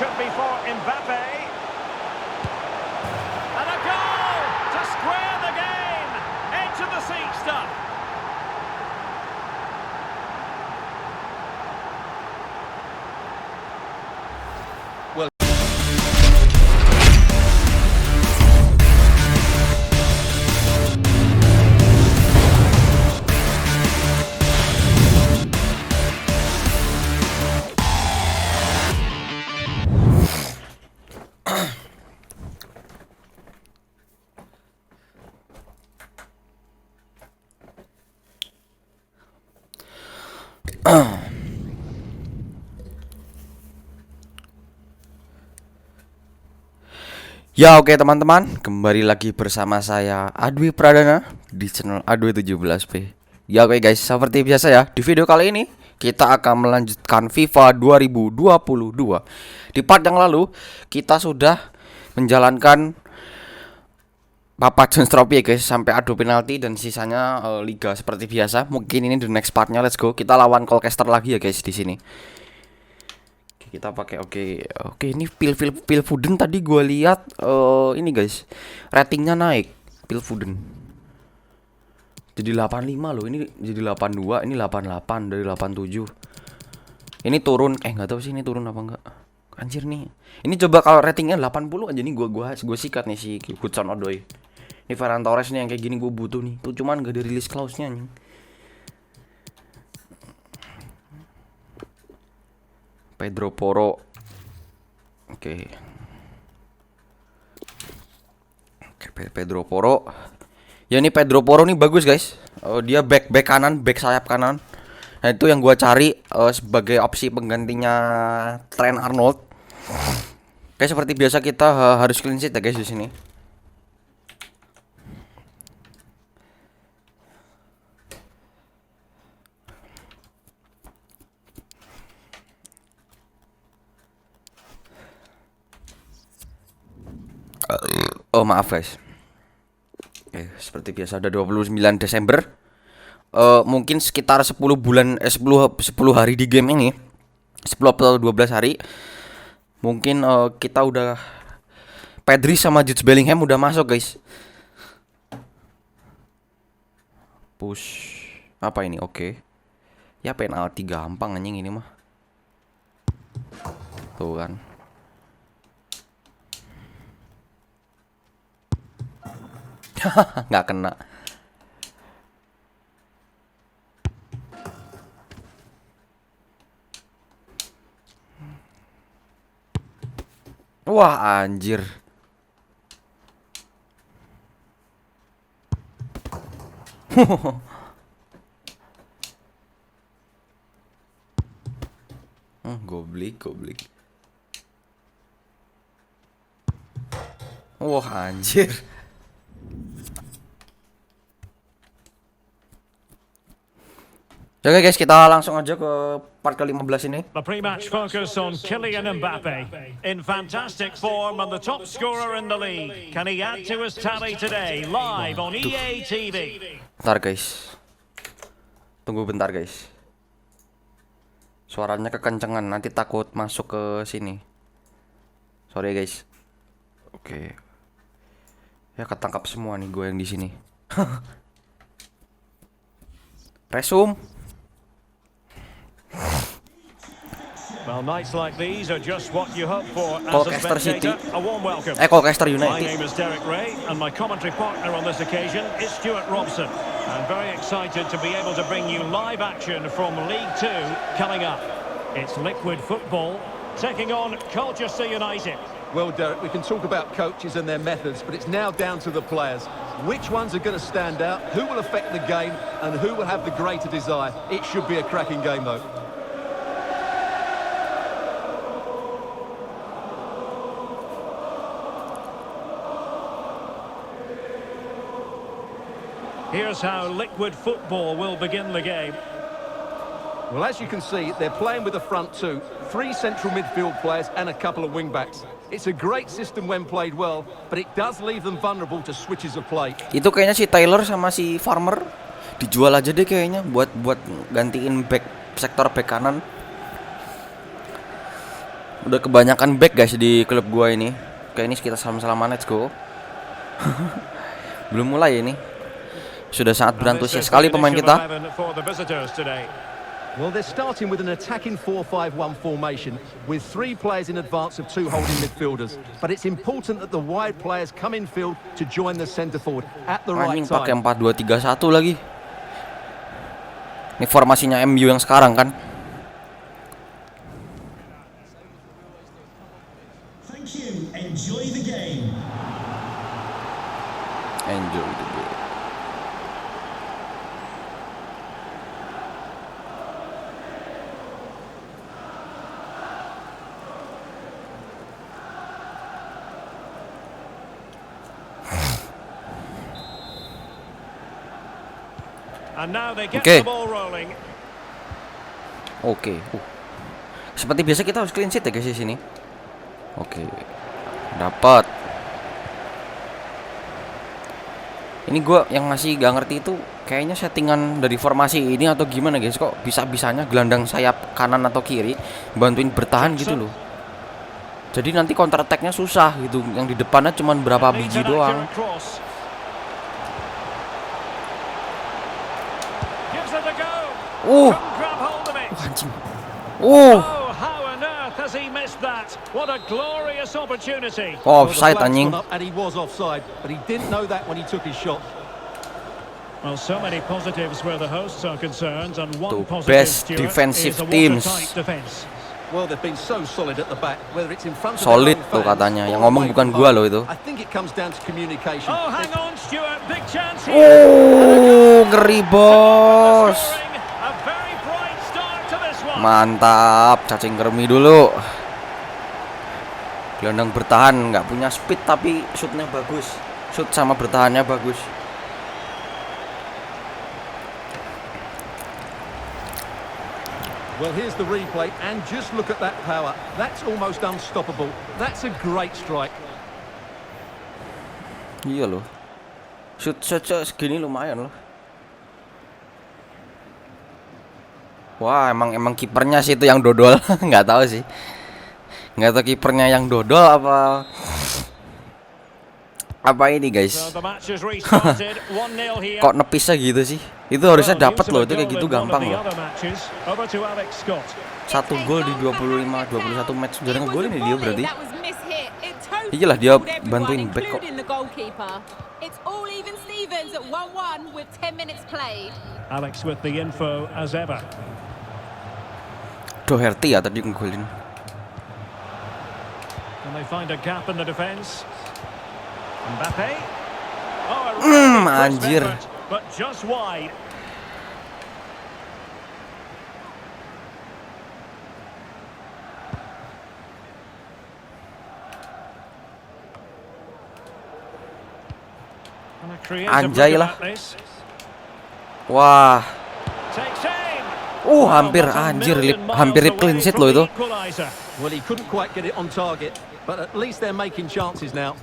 could be for Mbappe. And a goal to square the game. Edge of the seat stuff. Ya oke teman-teman, kembali lagi bersama saya Adwi Pradana di channel Adwi 17P. Ya oke guys, seperti biasa ya, di video kali ini kita akan melanjutkan FIFA 2022. Di part yang lalu kita sudah menjalankan Papa John's Trophy ya guys, sampai adu penalti dan sisanya liga seperti biasa. Mungkin ini the next partnya, let's go. Kita lawan Colcaster lagi ya guys di sini. Kita pakai oke ini pil Foden tadi gue lihat ini guys, ratingnya naik pil Foden jadi 85 loh, ini jadi 82, ini 88 dari 87. Ini turun, nggak tahu sih ini turun apa enggak, anjir nih. Ini coba kalau ratingnya 80 aja nih, gue sikat nih si Hudson Odoi. Ini Ferran Torres nih yang kayak gini gue butuh nih, tuh cuman gak dirilis clause-nya nih. Pedro Porro. Oke, Pedro Porro. Ya ini Pedro Porro nih bagus guys. Dia back kanan, back sayap kanan. Nah itu yang gua cari sebagai opsi penggantinya Trent Arnold. Oke, seperti biasa kita harus clean sheet ya guys di sini. Oh maaf guys. Seperti biasa udah 29 Desember. Mungkin sekitar 10 hari di game ini. 10 atau 12 hari. Mungkin kita udah Pedri sama Jude Bellingham udah masuk guys. Push. Apa ini? Oke. Ya penalti gampang anjing ini mah. Tuh kan. Nggak kena. Wah anjir. Goblik. Wah anjir. Oke guys, kita langsung aja ke part ke-15 ini. The pre-match focus on Kylian Mbappe in fantastic form and the top scorer in the league. Can he add to his tally today? Live on EA TV. Bentar guys. Tunggu bentar guys. Suaranya kekencengan, nanti takut masuk ke sini. Sorry guys. Oke. Ya ketangkap semua nih gue yang di sini. Resume. Well, nights like these are just what you hope for as a Colcaster City. spectator. A warm welcome. Colcaster My United. name is Derek Ray, and my commentary partner on this occasion is Stuart Robson. I'm very excited to be able to bring you live action from League 2 coming up. It's liquid football taking on Colchester United. Well, Derek, we can talk about coaches and their methods, but it's now down to the players. Which ones are going to stand out, who will affect the game, and who will have the greater desire? It should be a cracking game, though. Here's how liquid football will begin the game. Well, as you can see, they're playing with the front two, 3 central midfield players and a couple of wing-backs. It's a great system when played well, but it does leave them vulnerable to switches of play. Itu kayaknya si Taylor sama si Farmer dijual aja deh kayaknya buat gantiin back sektor back kanan. Udah kebanyakan back guys di klub gua ini. Kayak ini kita salam-salaman, let's go. Belum mulai ini. Sudah sangat berantusias sekali pemain kita. Well, they're starting with an attacking 4-5-1 formation with 3 players in advance of 2 holding midfielders. But it's important that the wide players come in field to join the centre forward at the right Anjing time. pakai 4-2-3-1 lagi. Ini formasinya MU yang sekarang kan. Thank you. Enjoy the game. Enjoy the game. And now they get Okay. the ball rolling. Oke. Seperti biasa kita harus clean sheet ya guys di sini. Oke. Dapat. Ini gua yang masih gak ngerti itu kayaknya settingan dari formasi ini atau gimana guys, kok bisa-bisanya gelandang sayap kanan atau kiri bantuin bertahan gitu loh. Jadi nanti counter attack-nya susah gitu. Yang di depannya cuma berapa biji doang. Anjing. Oh, how on earth has he missed that? What a glorious opportunity. Offside anjing. And he was offside, but he didn't know that when he took his shot. Well, so many positives where the hosts are concerned, and one The positive, best Stuart, defensive is a teams. watertight defense. Well, they've been so solid at the back, whether it's in front of Solid their own tuh fans katanya. or Yang ngomong away bukan from gua home. loh itu. I think it comes down to communication. Oh, hang on, Stuart, big chance here. Oh, ngeri bos. Scoring, a very bright start to this one. Mantap, cacing kremi dulu. Gelandang bertahan, nggak punya speed tapi shootnya bagus. Shoot sama bertahannya bagus. Well, here's the replay, and just look at that power. That's almost unstoppable. That's a great strike. Iya loh. Shoot segini lumayan loh. Wah, emang kipernya sih itu yang dodol. Nggak tahu sih. Nggak tahu kipernya yang dodol apa ini guys. So the match has restarted, 1-0 here. Kok nepisnya gitu sih? Itu harusnya dapat loh, itu kayak gitu gampang loh. Over to Alex Scott. 1 gol di 25 21 match sudah ngegolin dia berarti. Iyalah dia bantuin back kok. Alex with the info as ever. Doherty ya tadi ngegolin. And they find a gap in the defense. Mbappe. Oh, a really crisp anjir. effort, but just wide. And a creative Anjay look lah. at this. Wah, Takes aim. hampir Well, but a anjir million hampir miles clean away sheet from loh the itu. equalizer. Well, he couldn't quite get it on target, but at least they're making chances now.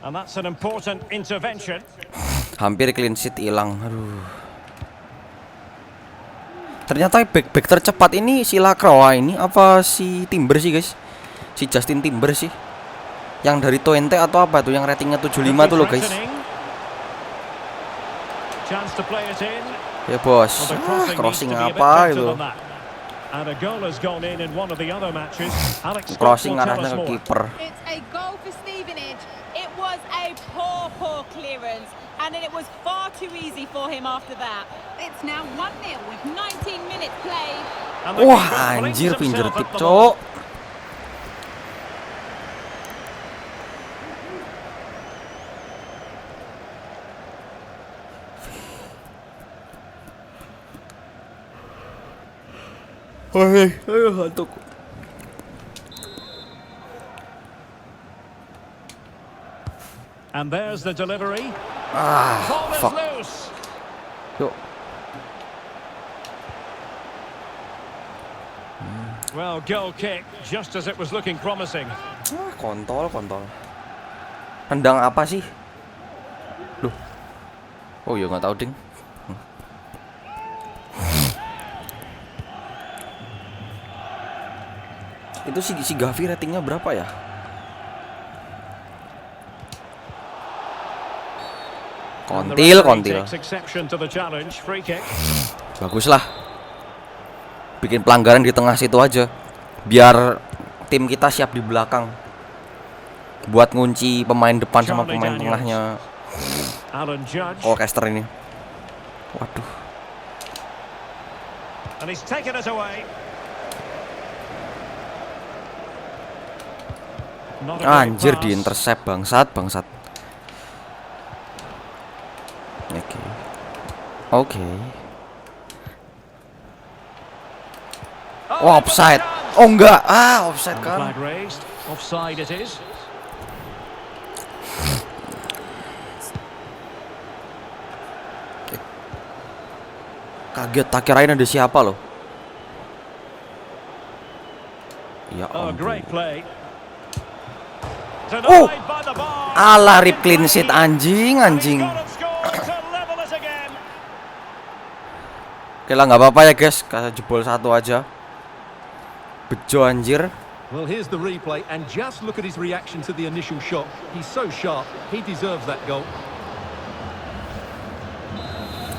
And that's an important intervention. Hampir clean sheet hilang. Aduh. Ternyata back tercepat ini si Lacroix ini apa si Timber sih guys? Si Justin Timber sih. Yang dari Twente atau apa tuh yang ratingnya 75 tuh loh guys. Chance to play it in. Ya bos. Well, the crossing Crossing needs to be a bit apa better itu? than that. And a goal has gone in one of the other matches. Alex Scott Crossing will tell arahnya us ke more. kiper. It's a goal for Stevenage. It was a poor clearance, and then it was far too easy for him after that. It's now 1-0 with 19 minutes played. And the Wah keeper brings anjir pinggir himself tip at the ball. cok. Ayo ngantuk. And there's the delivery. Ball is Fuck. loose. Yuk. Well, goal kick, just as it was looking promising. Kontol. Tendang apa sih? Loh. Oh ya nggak tahu ding. Itu si Gavi ratingnya berapa ya? Kontil. Bagus lah. Bikin pelanggaran di tengah situ aja, biar tim kita siap di belakang buat ngunci pemain depan sama pemain tengahnya Colchester ini. Waduh. Anjir, di intercept bangsat. Oke. Oh, offside. Oh enggak. Offside kan. Offside it is. Kaget, tak kirain ada siapa loh. Ya ampun. Alah, rip clean sheet anjing. Oke lah, nggak apa-apa ya guys, kasih jebol 1 aja. Bejo anjir. Well, here's the replay and just look at his reaction to the initial shot. He's so sharp. He deserves that goal.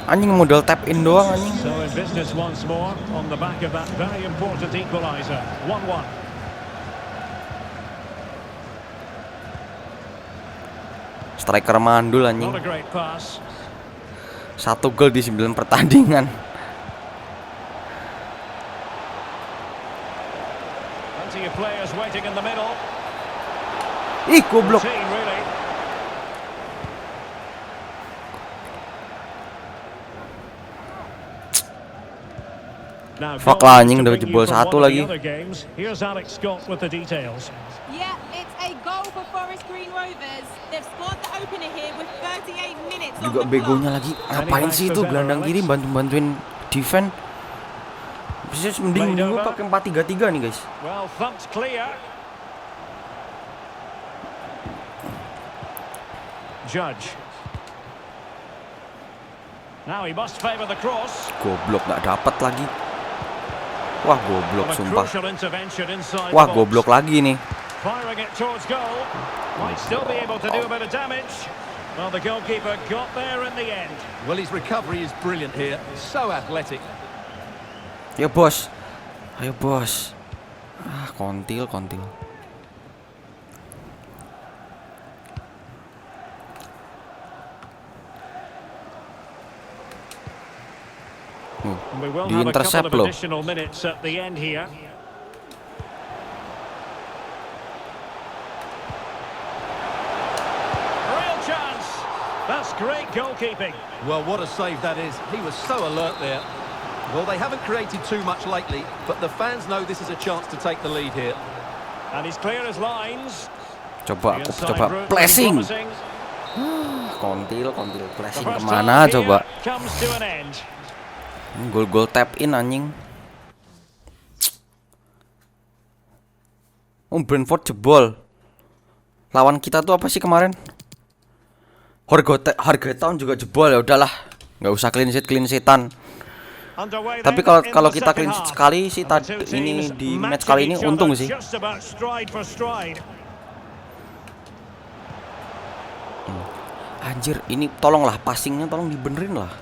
Anjing, modal tap in doang anjing. So in business once more on the back of that very important equalizer. 1-1. Striker mandul anjing. Not a great pass. 1 gol di 9 pertandingan. Plenty of players waiting in the middle. Ih, goblok. Really. Fuck lah anjing, udah jebol 1 lagi. Here's Alex Scott with the details. Yeah, it's a goal for Forest Green Rovers. They've scored the opener here with 38 minutes on Juga the begonya clock. lagi. Ngapain sih itu gelandang kiri bantuin defense? Bisa mending dulu pakai 4-3-3 nih guys. Well, thumped clear. Judge. Now he must favor the cross. Goblok, nggak dapat lagi. Wah, goblok A sumpah. crucial intervention inside Wah, the box. goblok lagi nih. Firing it towards goal. Might still be able to do a bit of damage. Well, the goalkeeper got there in the end. Well, his recovery is brilliant here. So athletic. Ya bos. Ayo bos. Kontil. We will Di have a couple intercept of loh. additional minutes at the end here. Real chance. That's great goalkeeping. Well, what a save that is. He was so alert there. Well, they haven't created too much lately, but the fans know this is a chance to take the lead here. And he's clear as lines. Coba The inside route flashing. promising. Kontil The flashing first kemana half here coba? comes to an end. Gol tap in anjing. Brentford jebol. Lawan kita tuh apa sih kemarin? Harga tahun juga jebol, ya udahlah. Nggak usah clean sheetan. Underway Tapi then kalau in the kita second clean sheet half. sekali sih And the two ini teams di match matching kali ini each untung other sih. Just about stride for stride. Anjir, ini tolonglah passingnya tolong dibenerin lah.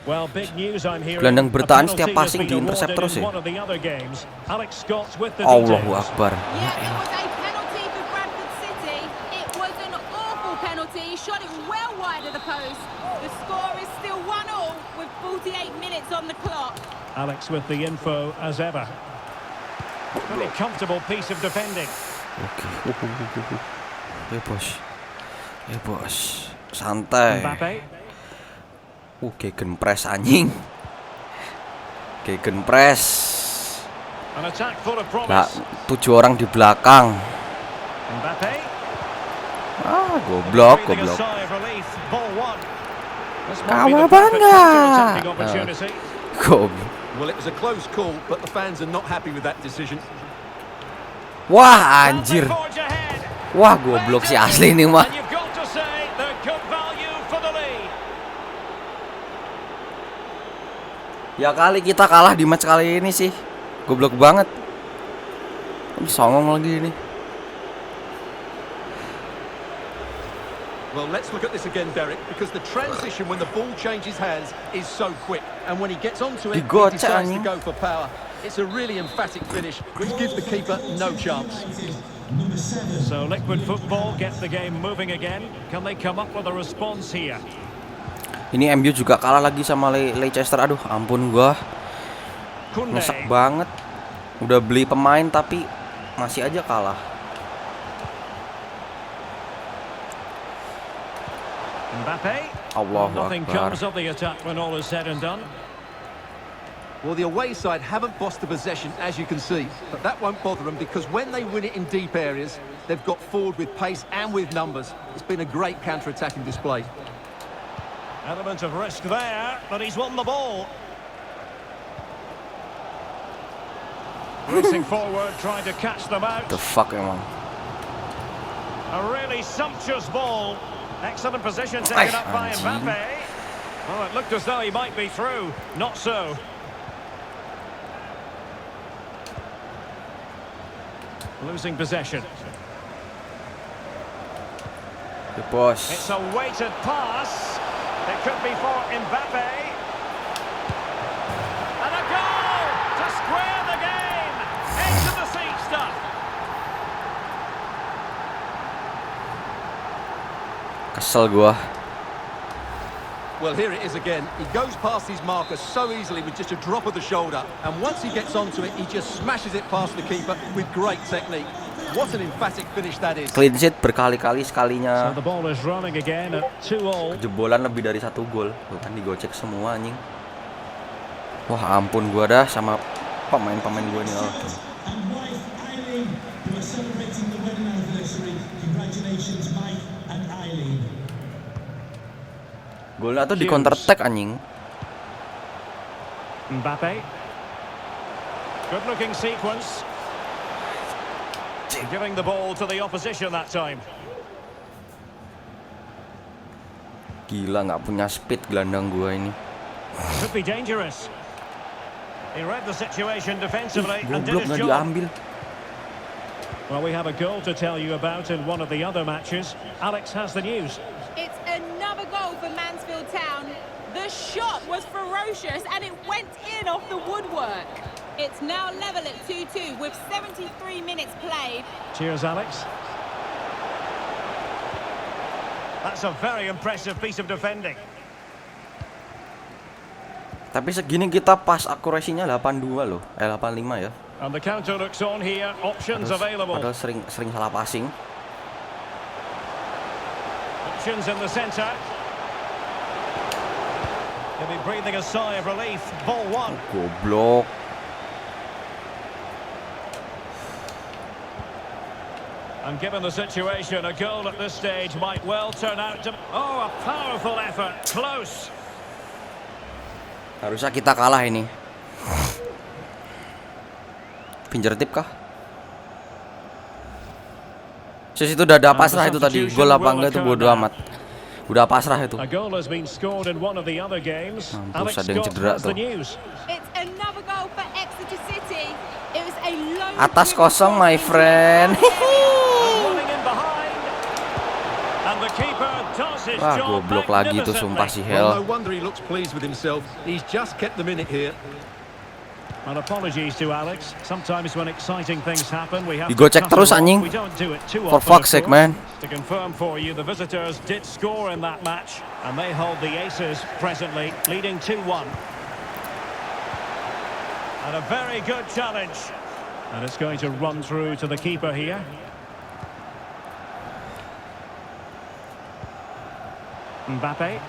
Well, big news I'm hearing. Gelandang bertahan setiap A penalty has passing been di-intercept awarded terus in ya. one of the other games. Alex Scott with the Allahu details. Akbar. Yeah, it was a penalty for Bradford City. It was an awful penalty. He shot it well wide of the post. The score is still 1-1 with 48 minutes on the clock. Alex with the info as ever. Really comfortable piece of defending. Oke. Ya bos. Santai. Mbappe. Gegenpress anjing. Gegenpress. An attack full of Lah, promise. 7 orang di belakang. Mbappe. Goblok. Breathing a sigh of relief. Ball one. This might be Kawa the perfect bangga. counter-attacking opportunity. Goblok. Well, it was a close call, but the fans are not happy with that decision. Wah, anjir. Forge ahead. Wah, goblok si asli ini mah. And you've got to say they're good value for the lead. Ya kali kita kalah di match kali ini sih. Goblok banget. Ini songong lagi ini. Well, let's look at this again, Derek, because the transition when the ball changes hands is so quick, and when he gets onto it, he decides to go for power. It's a really emphatic finish, which gives the keeper no chance. So liquid football get the game moving again. Can they come up with a response here? Ini MU juga kalah lagi sama Leicester. Aduh, ampun gua. Nyesek banget. Udah beli pemain tapi masih aja kalah. Allahu Akbar. Well, the away side haven't bossed the possession, as you can see, but that won't bother them because when they win it in deep areas, they've got forward with pace and with numbers. It's been a great counter-attacking display. Element of risk there, but he's won the ball. Racing forward, trying to catch them out. The fuck, emang. A really sumptuous ball. Excellent position taken up by Mbappe. Oh, it looked as though he might be through. Not so. Losing possession. The boss. It's a weighted pass. It could be for Mbappe. And a goal to square the game. Into the seat stuff. Kesel gua. Well, here it is again. He goes past his marker so easily with just a drop of the shoulder, and once he gets onto it, he just smashes it past the keeper with great technique. What an emphatic finish that is. Clean sheet berkali-kali, sekalinya So the ball is running again at 2-2. kejebolan lebih dari 1 gol. Tuh kan digocek semua anjing. Wah, ampun gua dah sama pemain-pemain gua nih. Oke. And wife Eileen, who are celebrating the wedding anniversary. Congratulations, Mike and Eileen. Golnya tuh di counter attack anjing. Mbappe. Good looking sequence. Giving the ball to the opposition that time. Gila, nggak punya speed gelandang gua ini. Could be dangerous. He read the situation defensively and did Goblok, his nggak job. diambil. Well, we have a goal to tell you about in one of the other matches. Alex has the news. It's another goal for Mansfield Town. The shot was ferocious and it went in off the woodwork. It's now level at 2-2 with 73 minutes played. Cheers, Alex. That's a very impressive piece of defending. Tapi segini kita pas akurasinya 82 loh. 85 ya. And the counter looks on here. Options available. Padahal sering salah passing. Options in the centre. He'll be breathing a sigh of relief. Ball one. Goblok. And given the situation, a goal at this stage might well turn out to... Oh, a powerful effort. Close. Harusnya kita kalah ini. Pinjar tip kah? Sis itu udah ada pasrah itu tadi. Gol apa enggak itu bodo amat. Udah pasrah itu. A goal has been scored in one of the other games. Mampus, ada yang cedera tuh. It's another goal for Exeter City. It was a low Atas kosong, my friend. Wah, goblok lagi tuh sumpah si Well, no Hell. wonder he looks pleased with himself. He's just kept them in it here. And apologies to Alex. Sometimes when exciting things happen, we have Digocek terus anjing. We don't do it too For often, fuck's of sake, course. man. To confirm for you, the visitors did score in that match, and they hold the Acers presently, leading 2-1. And a very good challenge. And it's going to run through to the keeper here. Mbappe.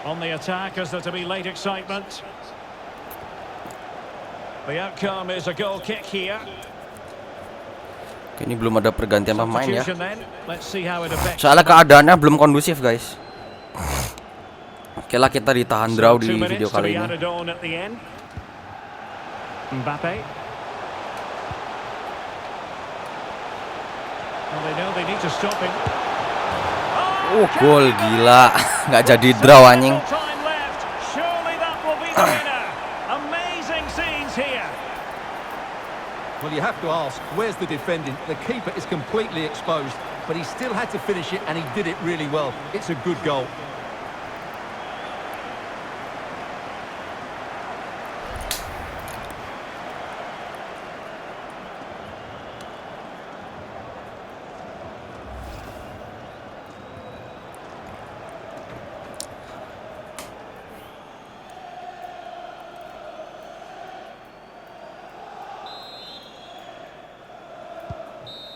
On the attack, is there to be late excitement? The outcome is a goal kick here. Oke, ini belum ada pergantian pemain ya. Substitution then. Let's see how it affects. Soalnya keadaannya belum kondusif, guys. Oke lah, kita ditahan draw di 2 video minutes to kali be ini. added on at the end. Mbappe. Well, they know they need to stop him. Gol gila. Nggak jadi draw anjing. Time left. Surely that will be the winner. chance here. Well, you have to ask, where's the defending? The keeper is completely exposed, but he still had to finish it, and he did it really well. It's a good goal.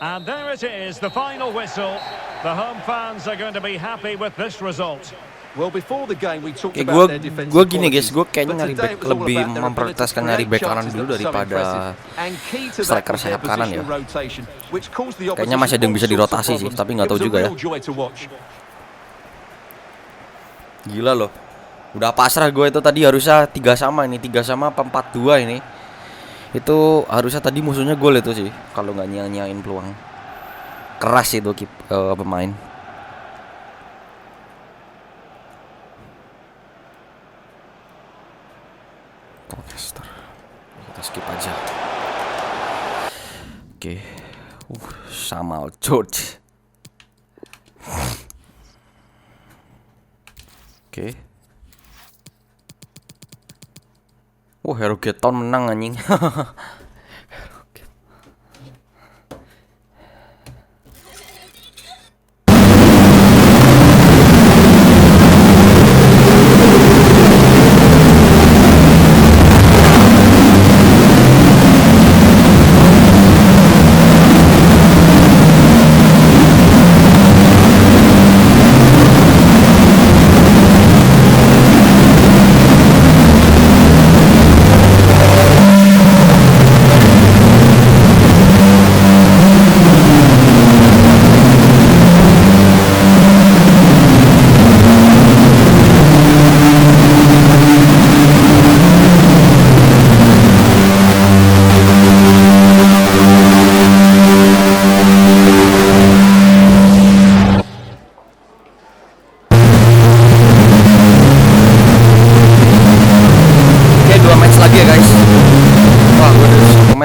And there it is, the final whistle. The home fans are going to be happy with this result. Well, before the game we talked Oke, about their defensive gue gini guys, qualities, gue kayaknya but nyari today back it was all lebih about their ability memprioritaskan to nyari create back kanan chances dulu that were so daripada impressive. And key to that striker was their sayap kanan ya. positional rotation, which caused the Kayaknya opposition masih ada yang bisa all sorts of dirotasi sih, problems. tapi nggak tahu It was a juga ya. real joy to watch. Gila loh. Udah pasrah gue itu tadi, harusnya 3 sama ini, 3 sama apa 4-2 ini. Itu harusnya tadi musuhnya gol itu sih, kalau nggak nyia-nyiain peluang. Keras itu pemain. Caster. Kita skip aja. Oke. Sama George. Oke. Hero Geton menang anjing.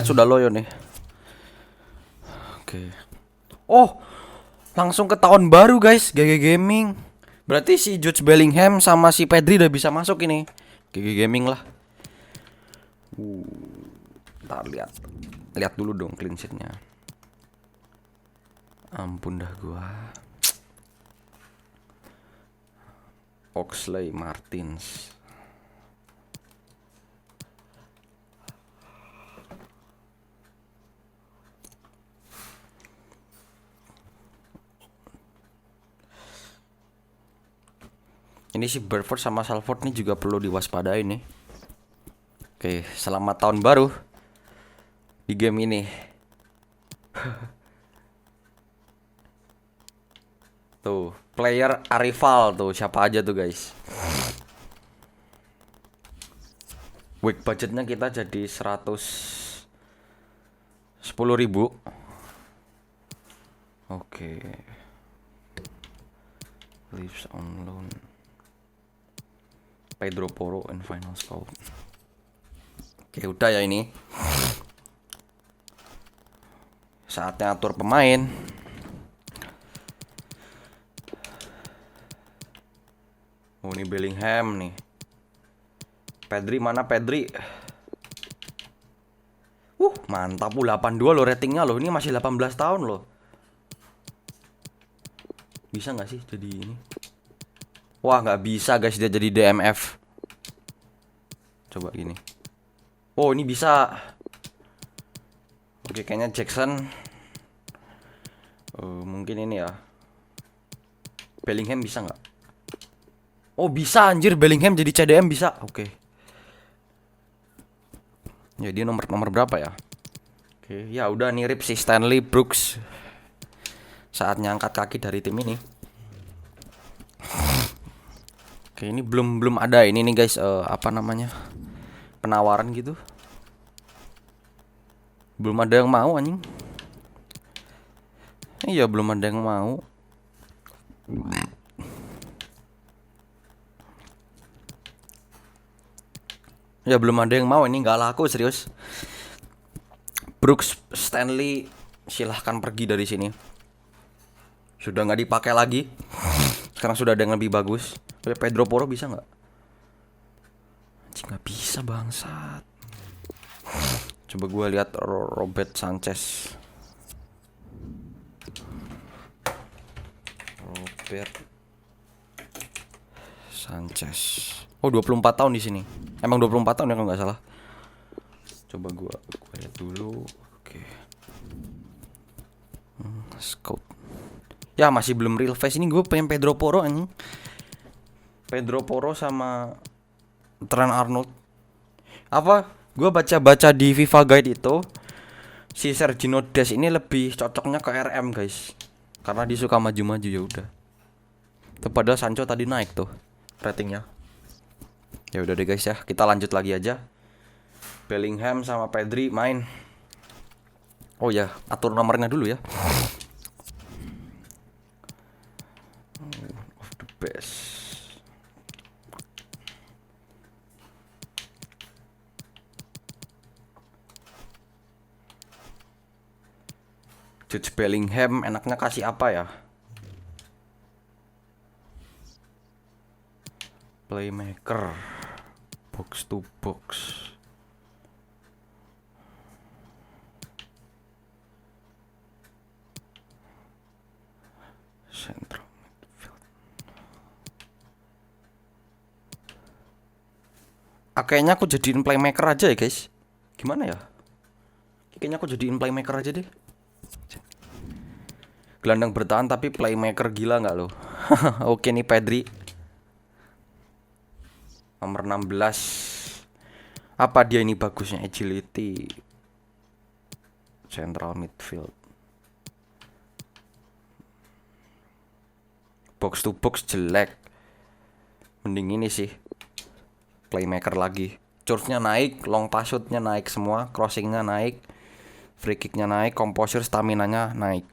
Sudah loyo nih. Oke. Oh, langsung ke tahun baru guys, GG Gaming. Berarti si Jude Bellingham sama si Pedri udah bisa masuk ini. GG Gaming lah. Ntar lihat dulu dong clean sheet-nya. Ampun dah gua. Oxley Martins. Ini si Brentford sama Salford nih juga perlu diwaspadai nih. Oke, selamat tahun baru di game ini. Tuh, player Arival tuh, siapa aja tuh guys. Week budgetnya kita jadi 110.000. Oke. Leaves on loan. Pedro Porro and final scout. Oke, udah ya ini. Saatnya atur pemain. Oh, ini Bellingham nih. Pedri mana Pedri? Mantap 82 loh ratingnya loh. Ini masih 18 tahun loh. Bisa nggak sih jadi ini? Wah, nggak bisa guys, dia jadi DMF. Coba gini. Oh, ini bisa. Oke, kayaknya Jackson. Mungkin ini ya. Bellingham bisa nggak? Oh, bisa anjir, Bellingham jadi CDM bisa. Oke. Jadi nomor berapa ya? Oke, ya udah nih rip si Stanley Brooks. Saatnya angkat kaki dari tim ini. Oke, ini belum ada ini nih guys, apa namanya, penawaran gitu. Belum ada yang mau anjing. Iya, belum ada yang mau. Ya belum ada yang mau, ini nggak laku serius. Brooks Stanley silahkan pergi dari sini. Sudah nggak dipakai lagi. Sekarang sudah ada yang lebih bagus. Pedro Porro bisa nggak? Nggak bisa bangsat. Coba gue lihat Robert Sanchez. Robert Sanchez. Oh 24 tahun di sini. Emang 24 tahun ya kalau nggak salah. Coba gue lihat dulu. Oke. Scout. Ya masih belum real face. Ini gue pengen Pedro Porro anjing. Pedro Porro sama Trent Arnold. Apa? Gue baca-baca di FIFA Guide itu, si Sergio Des ini lebih cocoknya ke RM guys, karena dia suka maju-maju ya udah. Padahal Sancho tadi naik tuh ratingnya. Ya udah deh guys ya, kita lanjut lagi aja. Bellingham sama Pedri main. Oh ya, atur nomornya dulu ya. Of the best. Jude Bellingham enaknya kasih apa ya? Playmaker, box to box. Central midfield. Kayaknya aku jadiin playmaker aja ya guys. Gimana ya? Kayaknya aku jadiin playmaker aja deh. Gelandang bertahan tapi playmaker, gila nggak lo? Oke nih Pedri. Nomor 16. Apa dia ini bagusnya? Agility. Central midfield. Box to box jelek. Mending ini sih. Playmaker lagi. Charge-nya naik, long pass shoot-nya naik semua, crossing-nya naik, free kick-nya naik, composure, stamina-nya naik.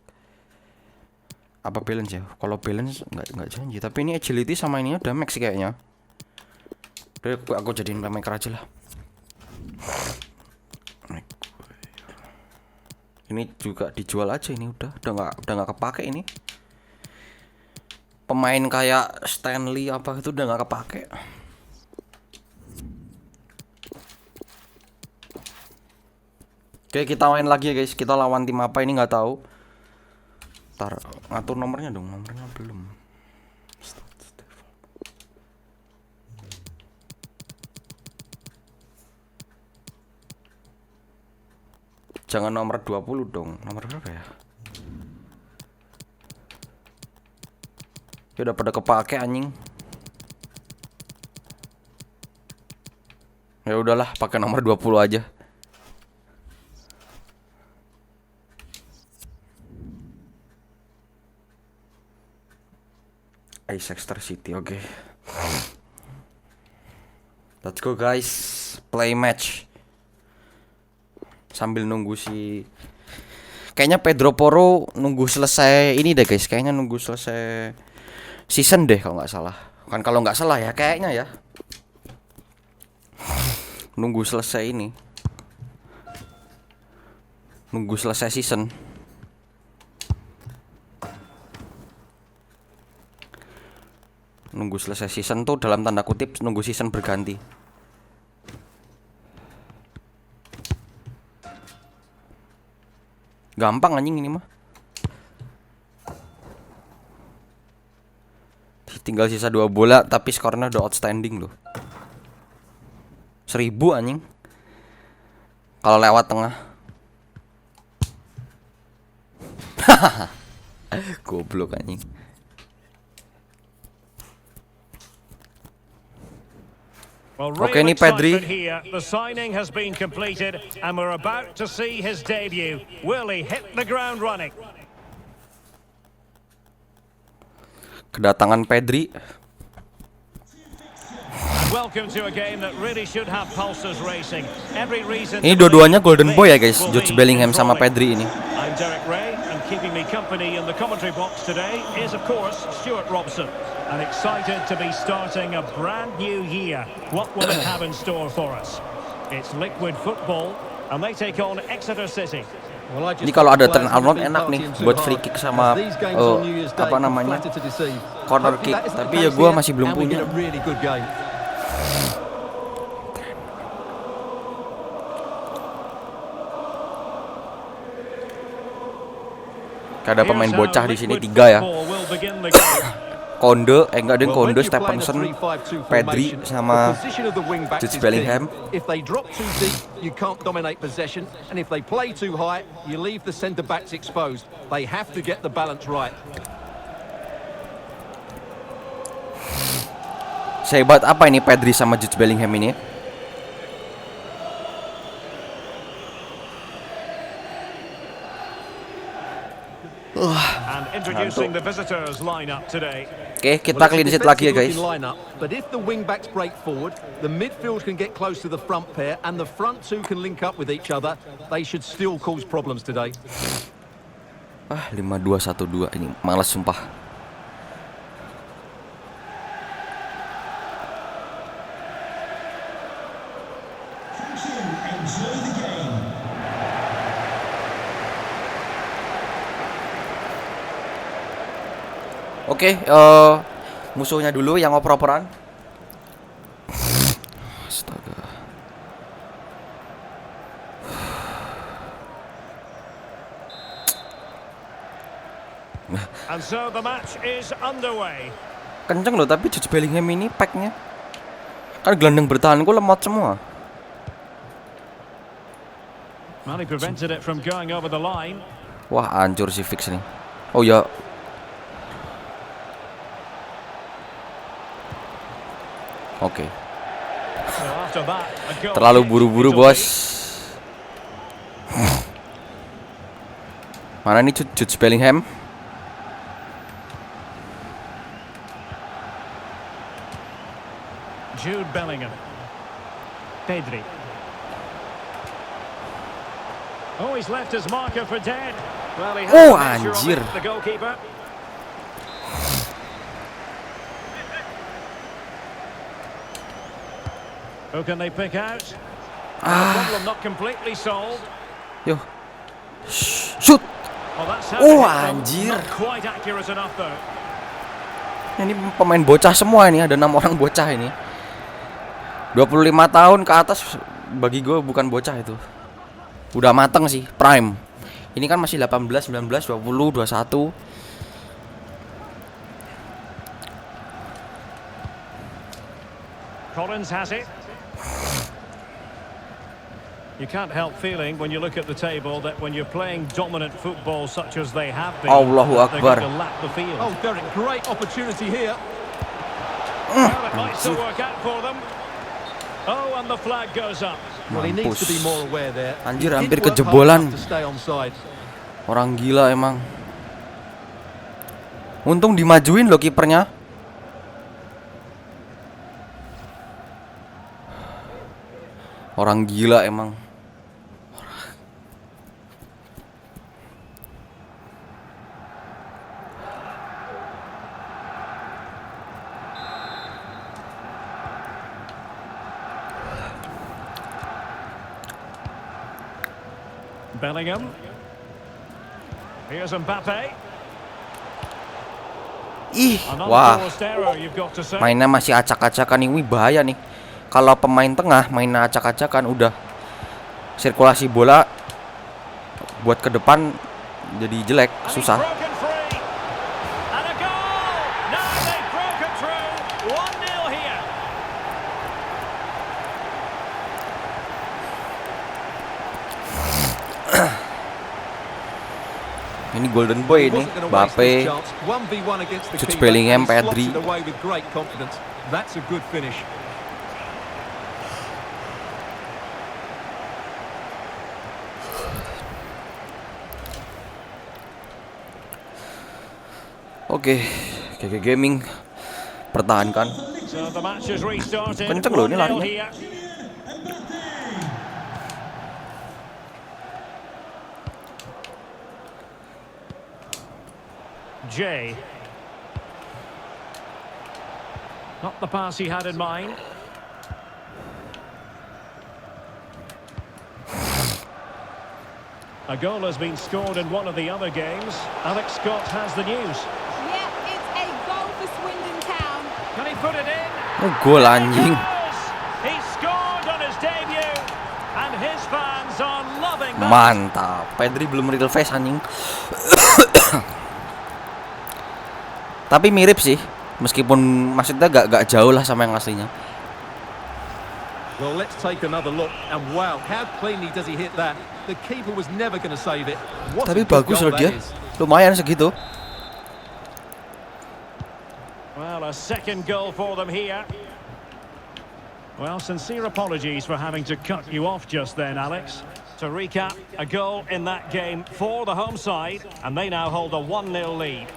Apa balance ya? Kalau balance nggak janji. Tapi ini agility sama ini udah max kayaknya. Udah aku jadiin playmaker aja lah. Ini juga dijual aja, ini udah nggak kepake ini. Pemain kayak Stanley apa itu udah nggak kepake. Oke, kita main lagi ya guys. Kita lawan tim apa ini nggak tahu. Ntar ngatur nomornya dong, nomornya belum. Jangan nomor 20 dong. Nomor berapa ya? Ya udah pada kepake anjing. Ya udahlah, pakai nomor 20 aja. Acer City, oke. Let's go guys, play match. Sambil nunggu si, kayaknya Pedro Porro nunggu selesai ini deh guys. Kayaknya nunggu selesai season deh kalau nggak salah. Kan kalau nggak salah ya kayaknya ya. Nunggu selesai ini. Nunggu selesai season. Nunggu selesai season tuh dalam tanda kutip nunggu season berganti. Gampang anjing ini mah. Tinggal sisa 2 bola tapi skornya udah outstanding loh. 1000 anjing. Kalau lewat tengah. Goblok anjing. Oke nih Pedri. The signing has been completed and we're about to see his debut. Will he hit the ground running? Kedatangan Pedri. Welcome to a game that really should have pulses racing. Every reason. Ini dua-duanya golden boy ya guys, Jude Bellingham sama Pedri ini. I'm Derek Ray and keeping me company in the commentary box today is, of course, Stuart Robson. And excited to be starting a brand new year. What will it have in store for us? It's liquid football, and they take on Exeter City. Ini kalau ada turn alone enak nih buat free kick sama apa namanya corner kick. Tapi ya gue masih belum punya. Ada pemain bocah di sini 3 ya. Konde, enggak ada Konde, Stephenson, Pedri sama Jude Bellingham. If they drop too deep, you can't dominate possession, and if they play too high, you leave the centre backs exposed. They have to get the balance right. Sehebat apa ini Pedri sama Jude Bellingham ini? And introducing the visitors lineup today. Oke, kita clean sheet lagi ya guys. But if the wing backs break forward, the midfield can get close to the front pair, and the front two can link up with each other. They should still cause problems today. 5-2-1-2 ini malas sumpah. Enjoy the game. Oke, musuhnya dulu yang oper-operan. Astaga. And so the match is underway. Kenceng loh, tapi Jude Bellingham ini packnya kan gelandang bertahanku lemot semua. Well, he prevented it from going over the line. Wah, hancur si fix nih. Oh ya. Oke. So after that, a goal Terlalu kick buru-buru, to bos. Mana nih Jude Bellingham? Jude Bellingham. Pedri. Oh, he's left his marker for dead. Well, he has anjir. the goalkeeper. Who can they pick out? The problem not completely solved. Yo. Shoot. Well, that's how Anjir. not quite accurate enough though. Ini pemain bocah semua ini, ada 6 orang bocah ini. 25 tahun ke atas bagi gue bukan bocah itu. Udah mateng sih, prime. Ini kan masih 18, 19, 20, 21. Collins has it. You can't help feeling when you look at the table that when you're playing dominant football such as they have been, Allahu they're Akbar. going to lap the field. Oh, Derek, great opportunity here. Well, it might still work out for them. Oh, and the flag goes up. Well, he needs to be more aware there. Anjir, He hampir didn't work hard kejebolan. enough to stay onside. Orang gila emang. Untung dimajuin loh kipernya. Orang gila emang. Bellingham. Here's Mbappe. Ih, Another wah. forced error, you've got to say. Mainnya masih acak-acakan, ini bahaya nih. Kalau pemain tengah mainnya acak-acakan udah sirkulasi bola buat ke depan jadi jelek, And he's susah. broken free. And a goal. Now they've broken through. 1-0 here. Ini golden boy ini, Mbappe, Jude Bellingham, Pedri. That's a good finish. Oke, GG Gaming pertahankan. So the match has restarted. Kenceng loh ini 1-0 larinya. here. J. Not the pass he had in mind. A goal has been scored in one of the other games. Alex Scott has the news. Yep, it's a goal for Swindon Town. Can he put it in? Oh, gol anjing. He scored on his debut, and his fans are loving that. Mantap. Pedri belum real face anjing. Tapi mirip sih, meskipun maksudnya gak jauh lah sama yang aslinya. Well, let's take another look. And wow, how cleanly does he hit that? The keeper was never going to save it. What Tapi a good bagus goal loh that dia. is. Lumayan segitu. Well, a second goal for them here. Well, sincere apologies for having to cut you off just then, Alex. To recap, a goal in that game for the home side, and they now hold a 1-0 lead.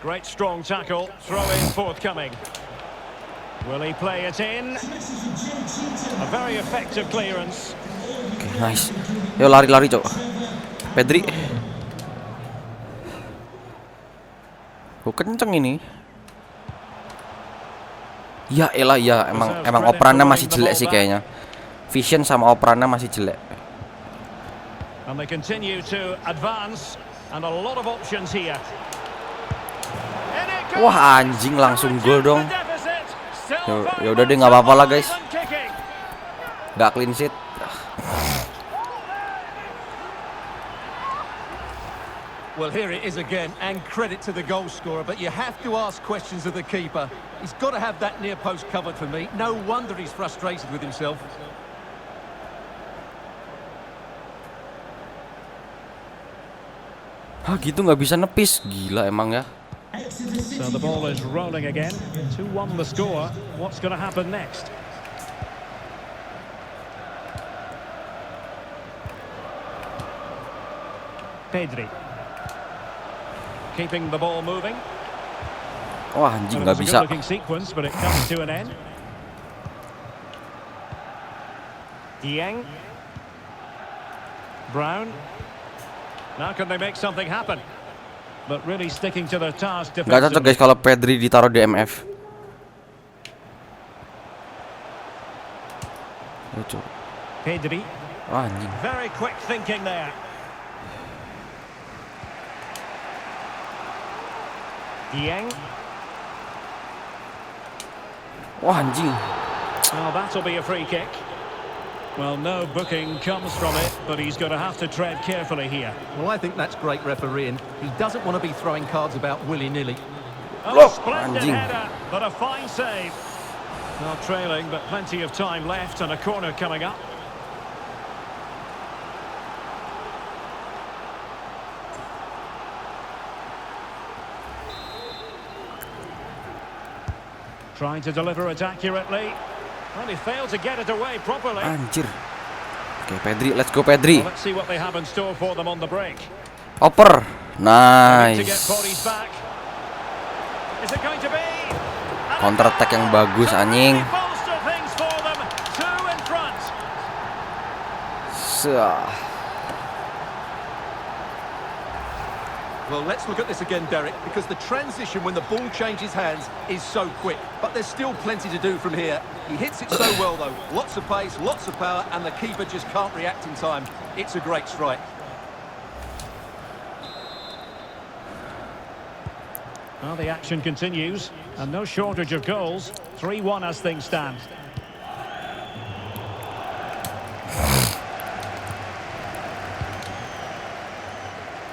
Great strong tackle, throw in forthcoming. Will he play it in? A very effective clearance. Oke, nice. Yo lari-lari, Cok. Pedri. Oh, kenceng ini. Ya elah ya, emang operannya masih jelek sih kayaknya. Vision sama operannya masih jelek. And they continue to advance, and a lot of options here. Wah, anjing langsung gol dong. Ya udah deh, nggak apa-apa lah guys. Nggak clean sheet. Well, here it is again, and credit to the goal scorer, but you have to ask questions of the keeper. He's got to have that near post covered for me. No wonder he's frustrated with himself. Ah, gitu nggak bisa nepis. Gila emang ya. So the ball is rolling again. 2-1 the score. What's going to happen next? Pedri. Keeping the ball moving. Wah, anjing nggak bisa. Good-looking sequence, but it comes to an end. Yang. Brown. Now can they make something happen? But really sticking to their task Nggak cocok guys kalau Pedri ditaruh di MF. Lucu. Pedri. Wah, anjing. Very quick thinking there. Yang. Wah, anjing. Well, that'll be a free kick. Well, no booking comes from it, but he's going to have to tread carefully here. Well, I think that's great refereeing. He doesn't want to be throwing cards about willy-nilly. Oh, splendid anjing. header, but a fine save. Well, trailing, but plenty of time left and a corner coming up. Trying to deliver it accurately. Well, he failed to get it away properly. Anjir. Oke, Pedri, let's go Pedri. Well, let's see what they have in store for them on the break. Oper. To get Nice. bodies back. Is it going to be? Counter attack yang bagus anjing. Bolster things for them. Two in front. Well, let's look at this again, Derek, because the transition when the ball changes hands is so quick. But there's still plenty to do from here. He hits it so well, though. Lots of pace, lots of power, and the keeper just can't react in time. It's a great strike. Well, the action continues, and no shortage of goals. 3-1 as things stand.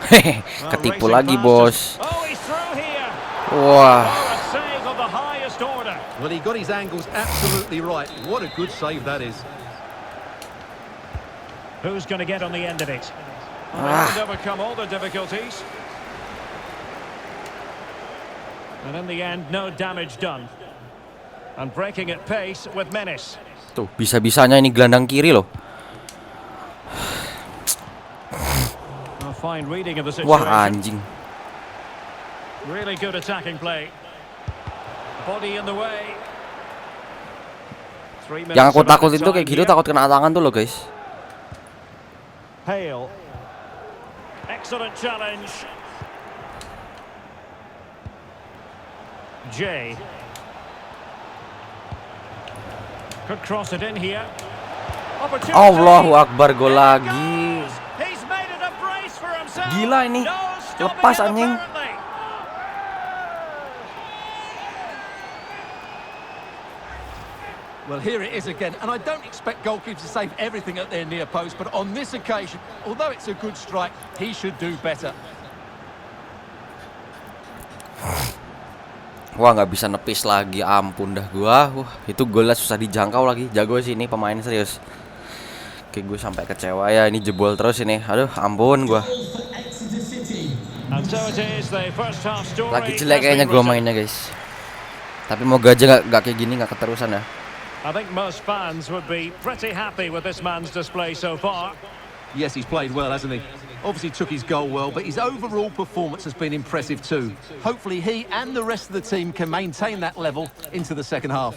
Hehe, ketipu lagi bos. Oh, he's through here. Wah. Oh, a save of the highest order. Well, he got his angles absolutely right. What a good save that is. Who's going to get on the end of it? Well, they haven't overcome all the difficulties. And in the end, no damage done. And breaking at pace with menace. Tuh, bisa-bisanya ini gelandang kiri loh. A fine reading of the situation. Wah, anjing. Really good attacking play. Body in the way. 3 minutes Yang aku of takut added itu kayak time gitu, here. takut kena tangan tuh loh guys. Hale. Excellent challenge. J. Could cross it in here. Opportunity. Allahu Akbar, gol lagi. He's made it a brace for himself. Gila ini. No stopping Lepas him, anjing. apparently. Well, here it is again, and I don't expect goalkeepers to save everything at their near post, but on this occasion, although it's a good strike, he should do better. Wah, nggak bisa nepis lagi, ampun dah gua. Wah, itu golnya susah dijangkau lagi. Jago sih ini pemain, serius. Oke, gue sampai kecewa ya, ini jebol terus ini. Aduh, ampun gua. And so it is, the first half story Lagi jelek has kayaknya been gua written. mainnya, guys. Tapi moga aja nggak kayak gini, nggak keterusan ya. I think most fans would be pretty happy with this man's display so far. Yes, he's played well, hasn't he? Obviously took his goal well, but his overall performance has been impressive too. Hopefully he and the rest of the team can maintain that level into the second half.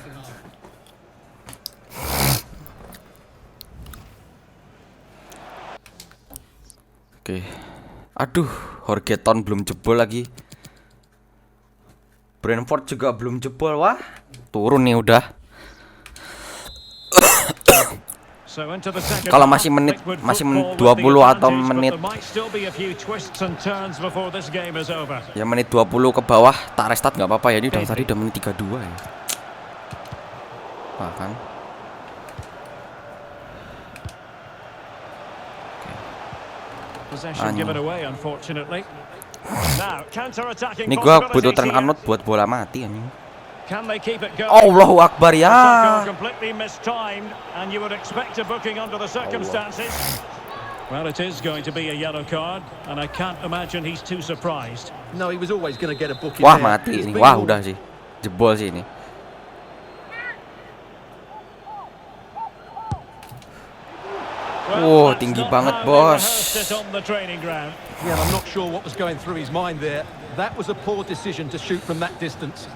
Oke. Aduh, Horgeton belum jebol lagi. Brentford juga belum jebol. Wah, turun nih udah. So into the second Kalau half, masih menit Liquid 20 football with the atau advantage, but menit there might still be a few twists and turns before this game is over. ya menit 20 ke bawah tak restart nggak apa-apa ya. Ini udah tadi udah menit 32 ya. Wah kan. Possession given away, unfortunately. Now, counter-attacking Ini gua butuh possibilities tren here. anot buat bola mati anjing. Can they keep it going? Allahu Akbar ya. Tackle completely mistimed, and you would expect a booking under the circumstances. Well, it is going to be a yellow card, and I can't imagine he's too surprised. No, he was always going to get a booking Wah there. mati He's ini. been Wah all- udah sih. Jebol sih ini. Well, that's tinggi not banget, how they bos. rehearsed it on the training ground. Yeah, I'm not sure what was going through his mind there. That was a poor decision to shoot from that distance.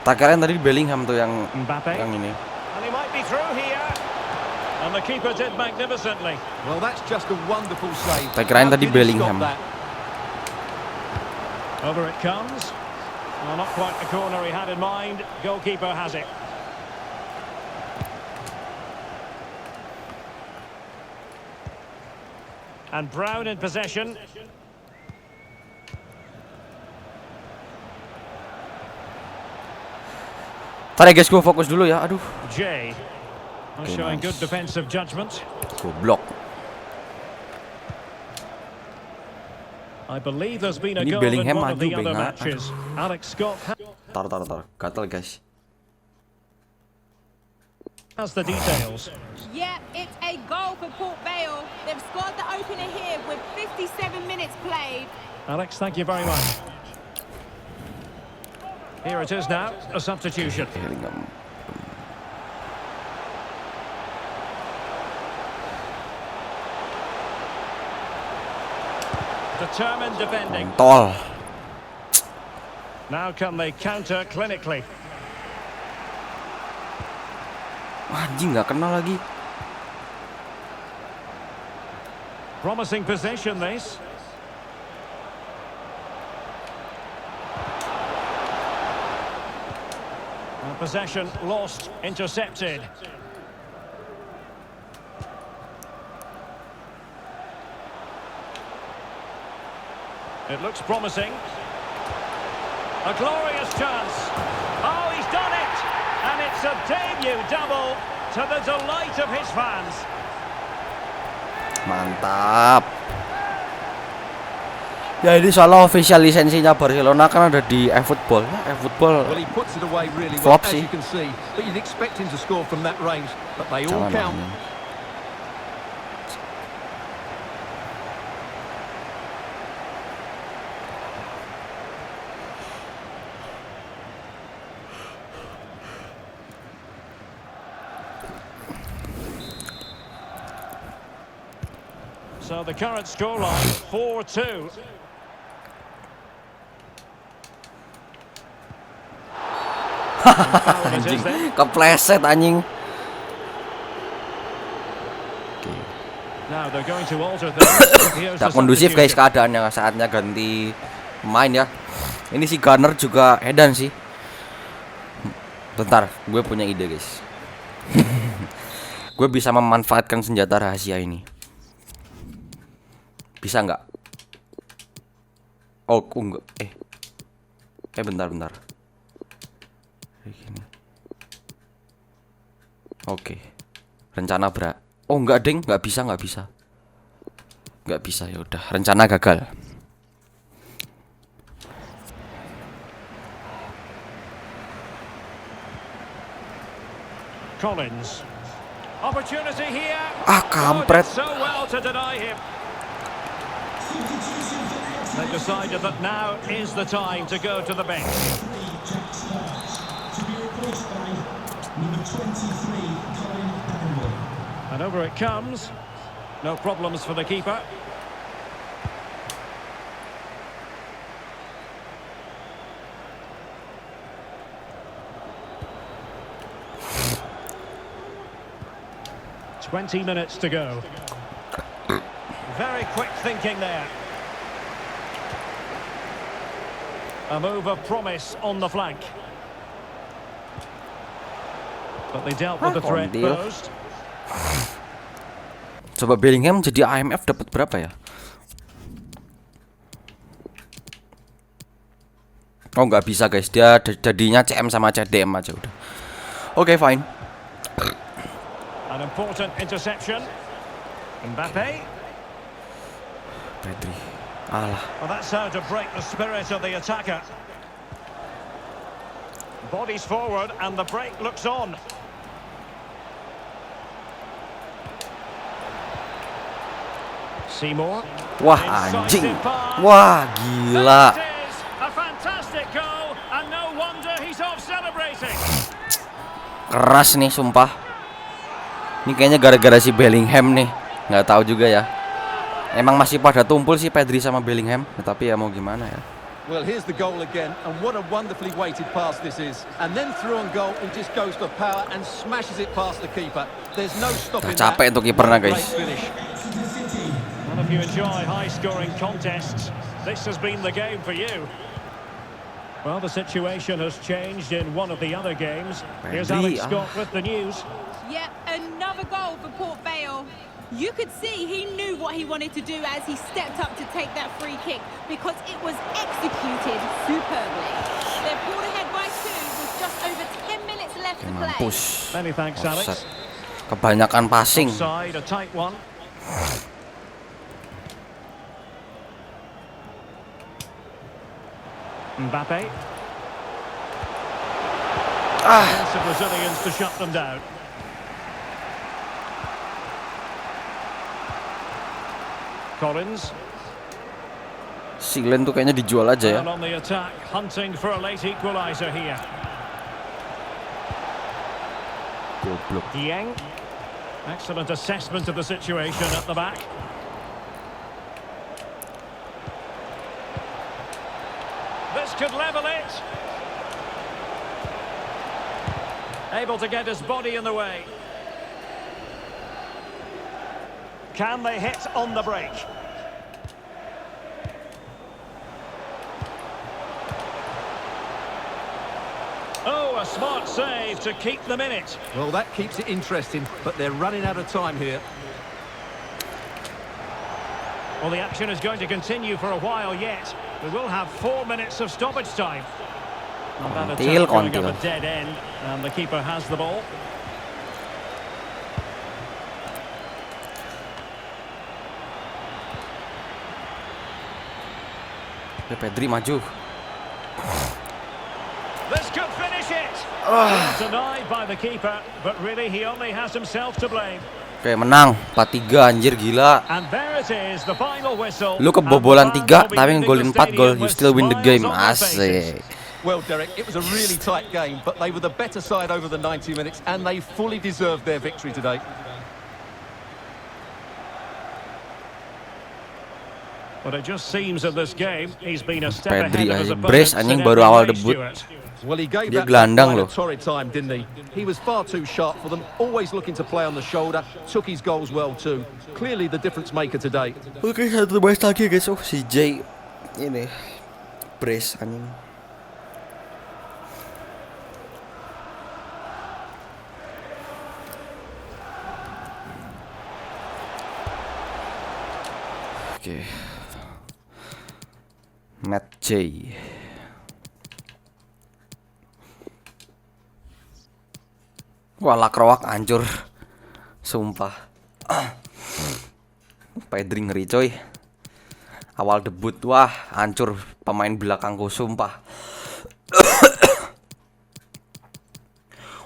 Tak kirain tadi Bellingham tuh yang Mbappe. ini. And he might be through here. And the keeper did magnificently. Well, that's just a wonderful save. Tak kirain How tadi did he stop Bellingham. that? Over it comes. Well, not quite the corner he had in mind. Goalkeeper has it. And Brown in possession. Ntar ya guys, gue fokus dulu ya. Aduh, J. Okay, Showing nice. good defensive judgment. goblok. I believe there's been a Ini goal in Bellingham one of the maju, other Benga. matches. Alex Scott Tar. Gatel guys. has the details. Yeah, it's a goal for Port Vale. They've scored the opener here with 57 minutes played. Alex, thank you very much. Here it is now, a substitution. Bellingham. Determined defending. Tol. Now can they counter clinically? Anjing nggak kenal lagi. Promising possession this. And possession lost, intercepted. It looks promising. A glorious chance. Oh, he's done it! And it's a debut double to the delight of his fans. Mantap. Ya ini soalnya official lisensinya Barcelona kan ada di eFootball. Ya, eFootball. Well, he puts it away really well, Flop as sih. you can see. But you'd expect him to score from that range. But they all Jangan count. mainin. So the current scoreline 4-2. It is then. Kepleset anjing. Now they're going to alter things. Here's the Tidak kondusif guys substitution. keadaannya, saatnya ganti Main ya. Ini si Gunner juga edan sih. Bentar, gue punya ide guys. Gue bisa memanfaatkan senjata rahasia ini. Bisa nggak? Oh, enggak. Bentar. Gini. Oke. Rencana oh enggak ding, nggak bisa. Nggak bisa, ya udah. Rencana gagal. Collins. Opportunity here. Kampret. So well to deny him. They decided that now is the time to go to the bench. To be replaced by number 23, Colin. And over it comes. No problems for the keeper. Twenty minutes to go. Very quick thinking there. A move of promise on the flank. But they dealt with the threat posed. Coba Bellingham jadi IMF dapat berapa ya? Oh nggak bisa guys, dia jadinya CM sama CDM aja udah. Oke, fine. An important interception. Mbappe. Pedri. Alah. Well, that's how to break the spirit of the attacker. Bodies forward and the break looks on. Seymour. Wah anjing. Wah gila. A fantastic goal and no wonder he's off celebrating. Keras nih sumpah. Ini kayaknya gara-gara si Bellingham nih. Nggak tahu juga ya. Emang masih pada tumpul sih Pedri sama Bellingham, tapi ya mau gimana ya. Well, here's the goal again, and what a wonderfully weighted pass this is. And then through on goal, he just goes for power and smashes it past the keeper. There's no stopping that. Capek untuk kipernya guys. Well, if you enjoy high-scoring contests, this has been the game for you. Well, the situation has changed in one of the other games. Here's Alex Scott with the news. Yep, another goal for Port Vale. You could see he knew what he wanted to do as he stepped up to take that free kick because it was executed superbly. They're pulled ahead by 2 with just over 10 minutes left to play. Mampus. Many thanks, Alex. Kebanyakan passing. Offside, a tight one. Mbappe. Chance of Brazilians to shut them down. Collins. Silen tuh kayaknya dijual aja ya. And on the attack, hunting for a late equalizer here. Goblok. Dieng. Excellent assessment of the situation at the back. This could level it. Able to get his body in the way. Can they hit on the break? Oh, a smart save to keep them in it. Well, that keeps it interesting, but they're running out of time here. Well, the action is going to continue for a while yet. We will have 4 minutes of stoppage time. And that attack going up a dead end, and the keeper has the ball. Pedri maju. This could finish it. Denied by the keeper, but really he only has himself to blame. Oke, menang 4-3 anjir gila. And there it is, the final whistle. Lu kebobolan 3 tapi ngegolin 4 gol, you still win the game. Asik. Well, Derek, it was a really tight game, but they were the better side over the 90 minutes, and they fully deserved their victory today. But it just seems in this game he's been a step Pedri ahead of his brace opponents anjing in baru awal every debut. way, Stuart. Well, he gave Dia that gelandang line loh. a torrid time, didn't he? He was far too sharp for them, always looking to play on the shoulder, took his goals well too. Clearly the difference maker today. Oke, satu match lagi guys. Oh, si J ini brace anjing. Oke. Matt J. Wah, lakroak hancur. Sumpah. Pedri ngeri coy. Awal debut, wah hancur pemain belakangku, sumpah.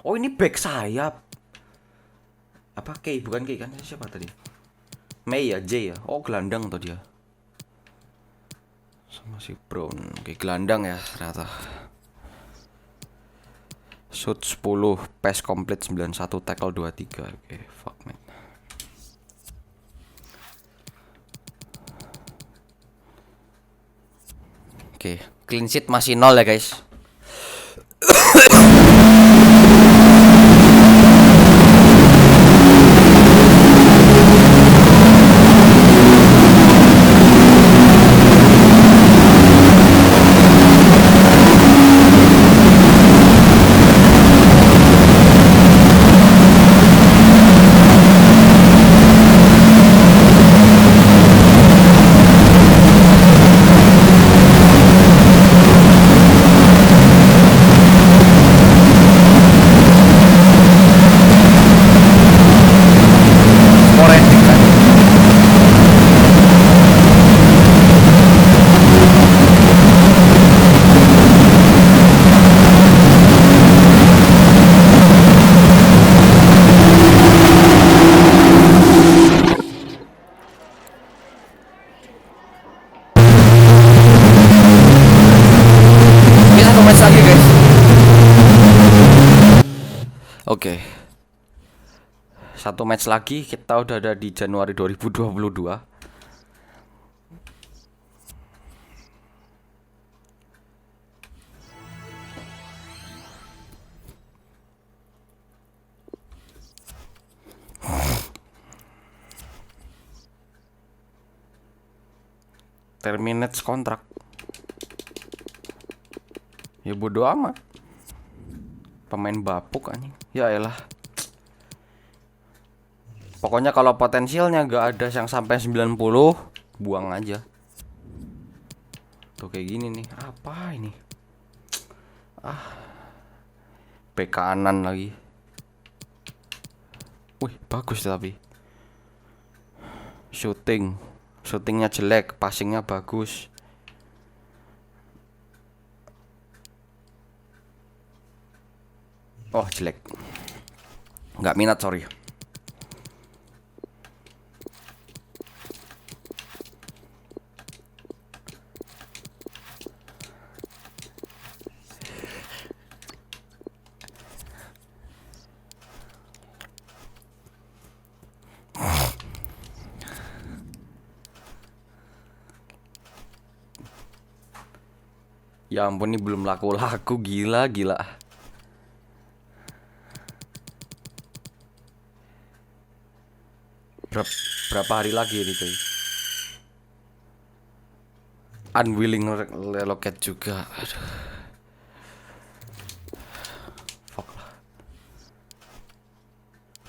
Oh, ini back sayap. Apa K? Bukan K kan? Siapa tadi? Mei ya, J ya. Oh, gelandang tuh dia. Sama si Brown. Oke, gelandang ya ternyata. Shoot 10, pass complete 91, tackle 23. Oke, fuck man. Oke, clean sheet masih 0 ya guys. Oke. Satu match lagi, kita udah ada di Januari 2022. Terminate kontrak. Ya bodo amat. Pemain bapuk anjing. Ya elah. Pokoknya kalau potensialnya gak ada yang sampai 90, buang aja. Tuh kayak gini nih. Apa ini? Bek kanan lagi. Wih, bagus tapi. Shootingnya jelek, passingnya bagus. Oh, jelek. Nggak minat, sorry. Ya ampun, ini belum laku-laku, gila. Berapa hari lagi ini cuy? Unwilling relocate juga. Aduh. Fuck lah.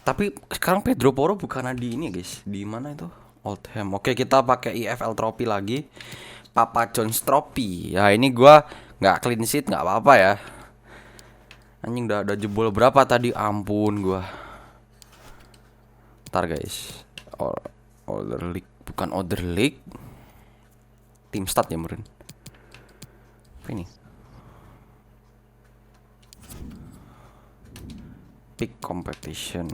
Tapi sekarang Pedro Porro bukan di ini guys. Di mana itu? Oldham. Oke, kita pakai EFL Trophy lagi. Papa John's Trophy. Ya ini gua nggak clean sheet, nggak apa-apa ya. Anjing udah jebol berapa tadi? Ampun gua. Ntar guys. Order League, bukan Order League. Tim stat ya meren. Apa ini? Pick competition.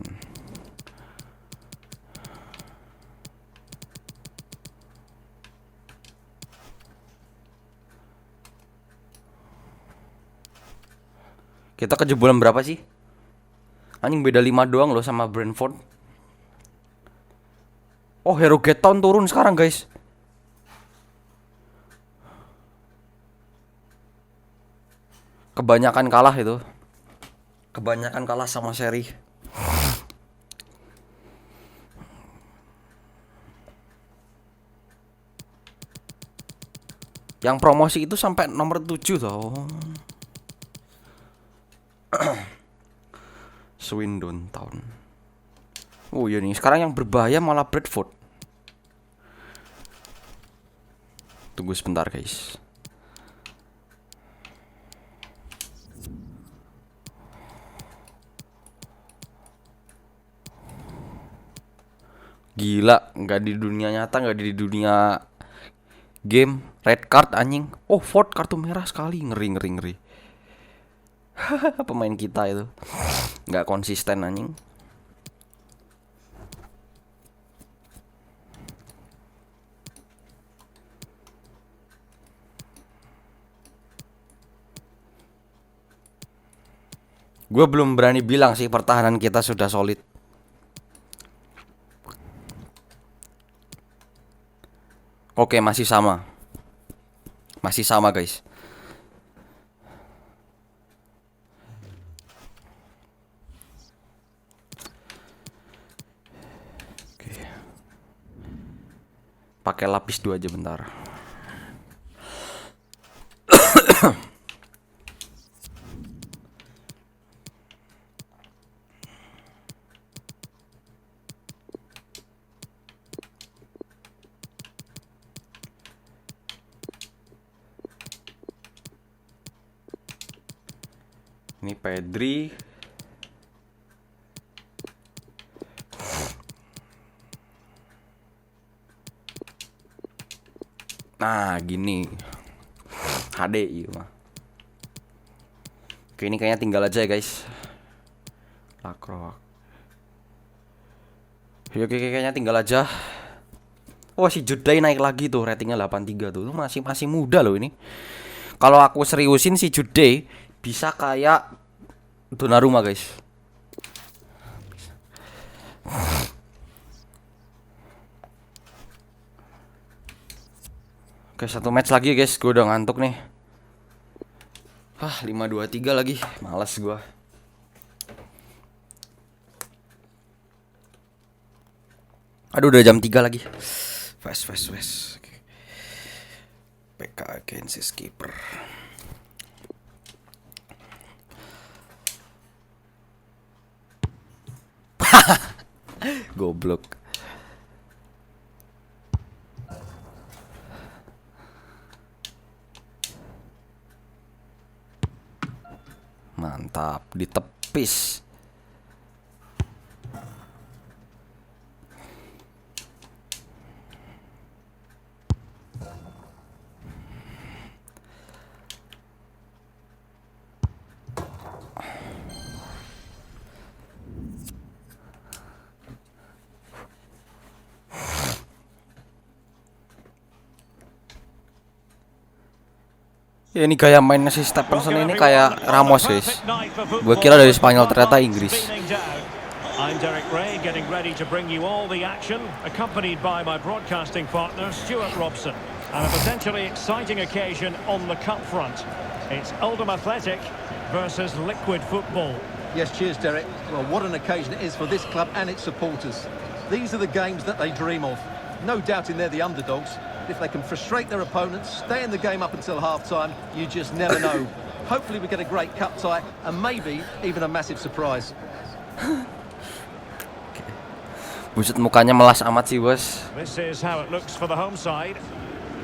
Kita kejebolan berapa sih? Anjing beda 5 doang loh sama Brentford. Oh, Hero Get Town turun sekarang guys. Kebanyakan kalah itu. Kebanyakan kalah sama seri. Yang promosi itu sampai nomor 7 toh. Swindon Town. Oh iya nih, sekarang yang berbahaya malah Bradford. Tunggu sebentar guys. Gila, nggak di dunia nyata, nggak di dunia game. Red card anjing. Oh, Ford kartu merah sekali. Ngeri. Pemain kita itu nggak konsisten anjing. Gue belum berani bilang sih pertahanan kita sudah solid. Oke, masih sama. Masih sama guys. Oke. Pakai lapis 2 aja bentar. Ini Pedri. Nah, gini. HDI mah. Oke, ini kayaknya tinggal aja ya, guys. Lakrok. Oke, kayaknya tinggal aja. Oh, si Judai naik lagi tuh, ratingnya 83 tuh. Itu masih muda loh ini. Kalau aku seriusin si Judai bisa kayak Donnarumma guys. Oke, 1 match lagi guys. Gue udah ngantuk nih. 5-2-3 lagi. Malas gue. Aduh, udah jam 3 lagi. Fast. PK against skipper. Goblok. Mantap, ditepis. Ya, ini gaya mainnya si Stephenson ini kayak Ramos guys. Gue kira dari Spanyol, ternyata Inggris. I'm Derek Ray, getting ready to bring you all the action, accompanied by my broadcasting partner Stuart Robson, and a potentially exciting occasion on the cup front. It's Oldham Athletic versus Liquid Football. Yes, cheers, Derek. Well, what an occasion it is for this club and its supporters. These are the games that they dream of. No doubting they're the underdogs. If they can frustrate their opponents, stay in the game up until half-time, you just never know. Hopefully we get a great cup tie and maybe even a massive surprise. Buset, mukanya melas amat sih, bos. This is how it looks for the home side.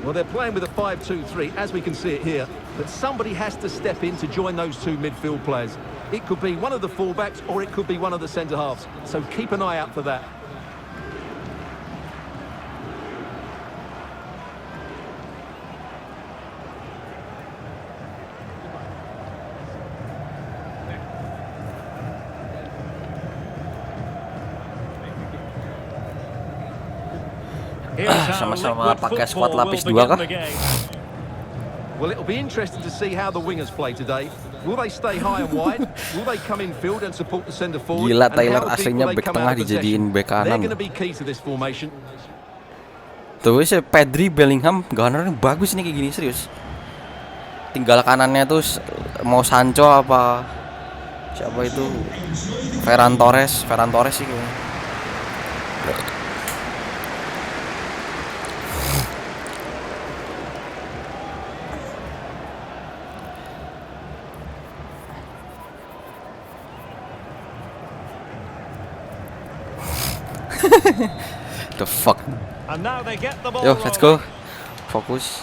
Well, they're playing with a 5-2-3, as we can see it here. But somebody has to step in to join those two midfield players. It could be one of the fullbacks or it could be one of the centre-halves. So keep an eye out for that. Sama-sama pakai squad lapis 2 kah? Well, it'll be interesting to see how the wingers play today. Will they stay high and wide? Will they come in field and support the centre forward? Gila, Taylor aslinya back tengah dijadiin back They're kanan. going to be key to this formation. Tuh si Pedri, Bellingham, gunnernya bagus nih kayak gini, serius. Tinggal kanannya tuh mau Sancho apa siapa itu? Ferran Torres sih kayaknya. The fuck. And now they get the ball Yo, let's go. rolling. Fokus.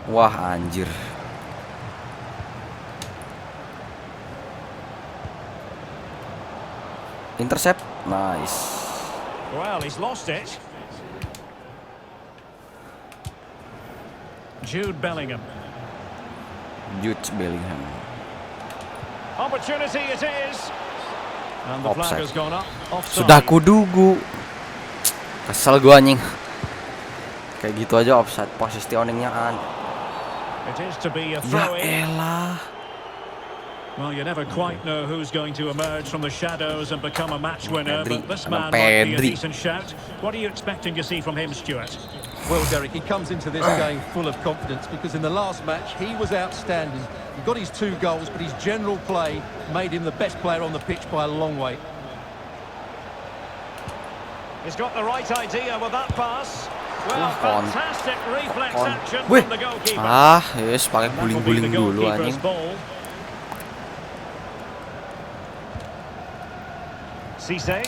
Wah, anjir. Intercept. Nice. Well, he's lost it. Jude Bellingham. Jude Bellingham. Opportunity it is. And the flag Offside. has gone up. Offside. Sudah kudugu. Kesel gua anjing. Kayak gitu aja offside. Positioningnya an. It is to be a Ya throw in. elah. Well, you never quite know who's going to emerge from the shadows and become a match winner, Pedri. but this Anak man might be a Pedri. decent shout. What are you expecting to see from him, Stuart? Well, Derek, he comes into this game full of confidence because in the last match he was outstanding. He got his 2 goals, but his general play made him the best player on the pitch by a long way. He's got the right idea with that pass. Well, Kon. fantastic reflex Kon. action Wih. from the goalkeeper. Ah, yes, pakai That will be the guling-guling dulu goalkeeper's anjing. ball. Cisse.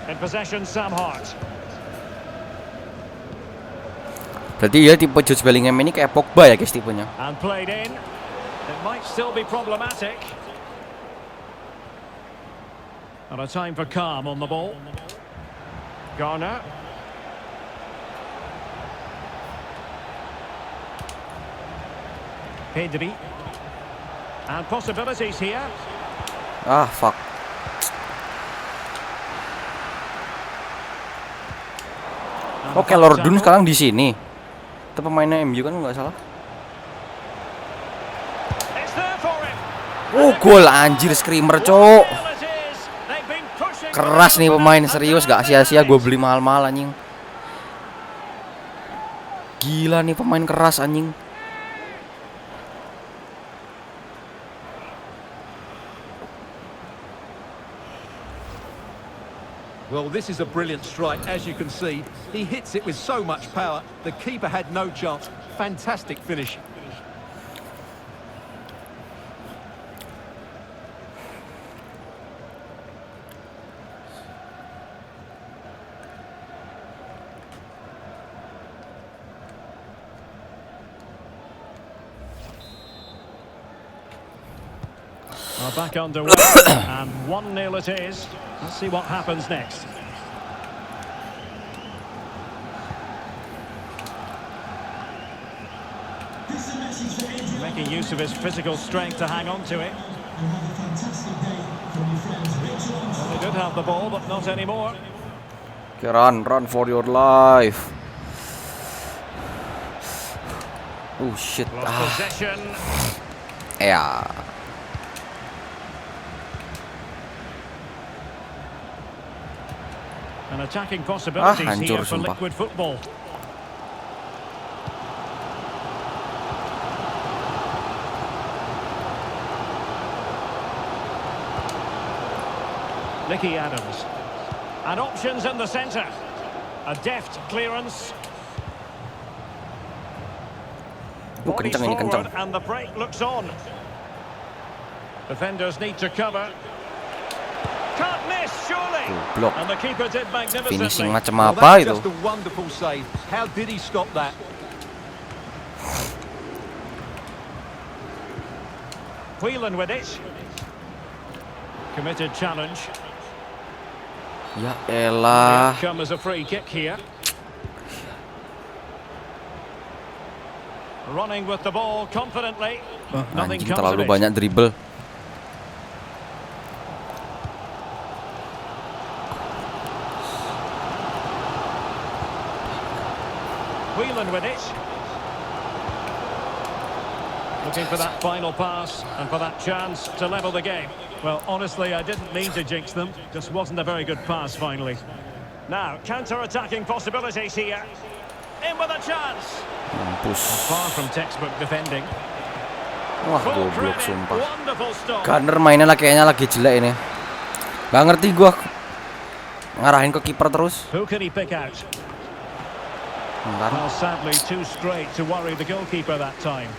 In possession, Sam Hart. Berarti ya tipe Jude Bellingham ini kayak Pogba ya guys tipenya. And played in. It might still be problematic. And a time for calm on the ball. Garner. Pedri. And possibilities here. Ah, fuck. And Oke, Lord Dun sekarang di sini. Itu pemainnya MU kan nggak salah. It's there for him. Oh, gol anjir screamer, cok. Well, it is. They've been pushing. Keras nih pemain, serius gak sia-sia gue beli mahal-mahal anjing. Gila nih pemain keras anjing. Well, this is a brilliant strike, as you can see. He hits it with so much power. The keeper had no chance. Fantastic finish. Well, back underway, and 1-0 it is. Let's see what happens next. This is a message for everyone. Making use of his physical strength to hang on to it. And have a fantastic day from your friends Rachel and They did have the ball, but not anymore. Okay, run for your life. Oh shit. Lost Ah, possession. ya. And attacking possibilities hancur here for sumpah. liquid football. Nicky Adams. And options in the centre. A deft clearance. Bodies kencang ini, kencang. forward and the break looks on. Defenders need to cover. Can't miss, surely. Goblok. And the keeper did magnificently. Finishing macam Well, apa that's itu? just a wonderful save. How did he stop that? Whelan with it. Committed challenge. Ya The elah. outcome is a free kick here. Running with the ball confidently. Nothing Anjing comes terlalu of it. banyak dribble. Whelan with it. Looking for that final pass and for that chance to level the game. Well, honestly, I didn't mean to jinx them. Just wasn't a very good pass finally. Now, counter-attacking possibilities here. In with a chance. Mampus. Far from textbook defending. Wah, Full goblok credit. sumpah. Wonderful stop. Gunner mainnya kayaknya lagi jelek ini. Gak ngerti gua. Ngarahin ke kiper terus. Who can he pick out? Bentar. Well, sadly, too straight to worry the goalkeeper that time.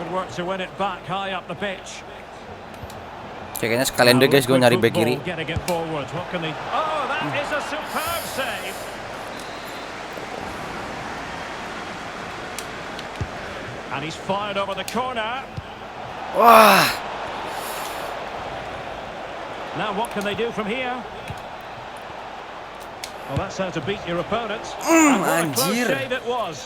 Good work to win it back high up the pitch. Kayaknya sekalian deh guys, gue nyari back kiri. Getting it forward. What can they... Oh, that is a superb save. And he's fired over the corner. Wah. Now what can they do from here? Well, that's how to beat your opponent. And what a close Anjir. shave it was.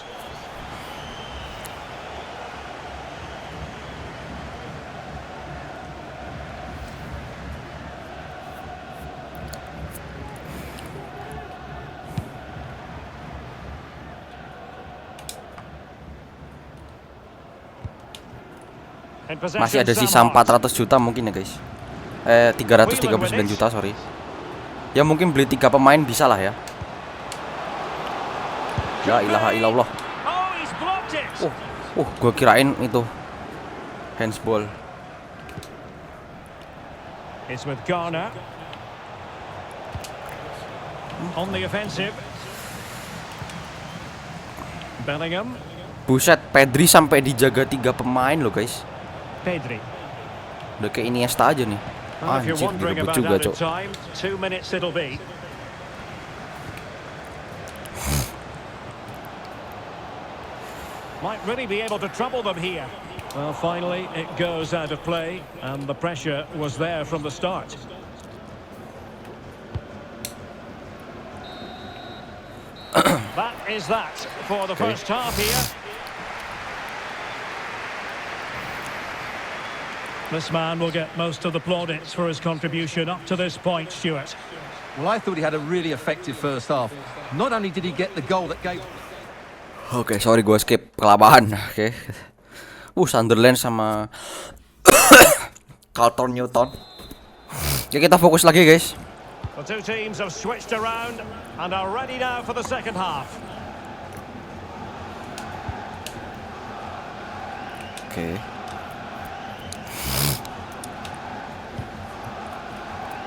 Masih ada sisa 400 juta mungkin ya guys. 339 juta, sorry. Ya mungkin beli 3 pemain bisa lah ya. La ilaha illallah. Gue kirain itu handsball. It's with Garner. On the offensive. Bellingham. Buset, Pedri sampai dijaga 3 pemain loh guys. Pedri. Udah kayak Iniesta aja nih. Anjir, direbut juga cok. 2 minutes it'll be. Might really be able to trouble them here. Well, finally it goes out of play, and the pressure was there from the start. That is that for the first half here. This man will get most of the plaudits for his contribution up to this point, Stuart. Well, I thought he had a really effective first half. Not only did he get the goal that gave... Oke, sorry gue skip kelabahan. Oke. Sunderland sama Carlton Newton. Ya kita fokus lagi guys. The two teams have switched around and are ready now for the second half. Oke.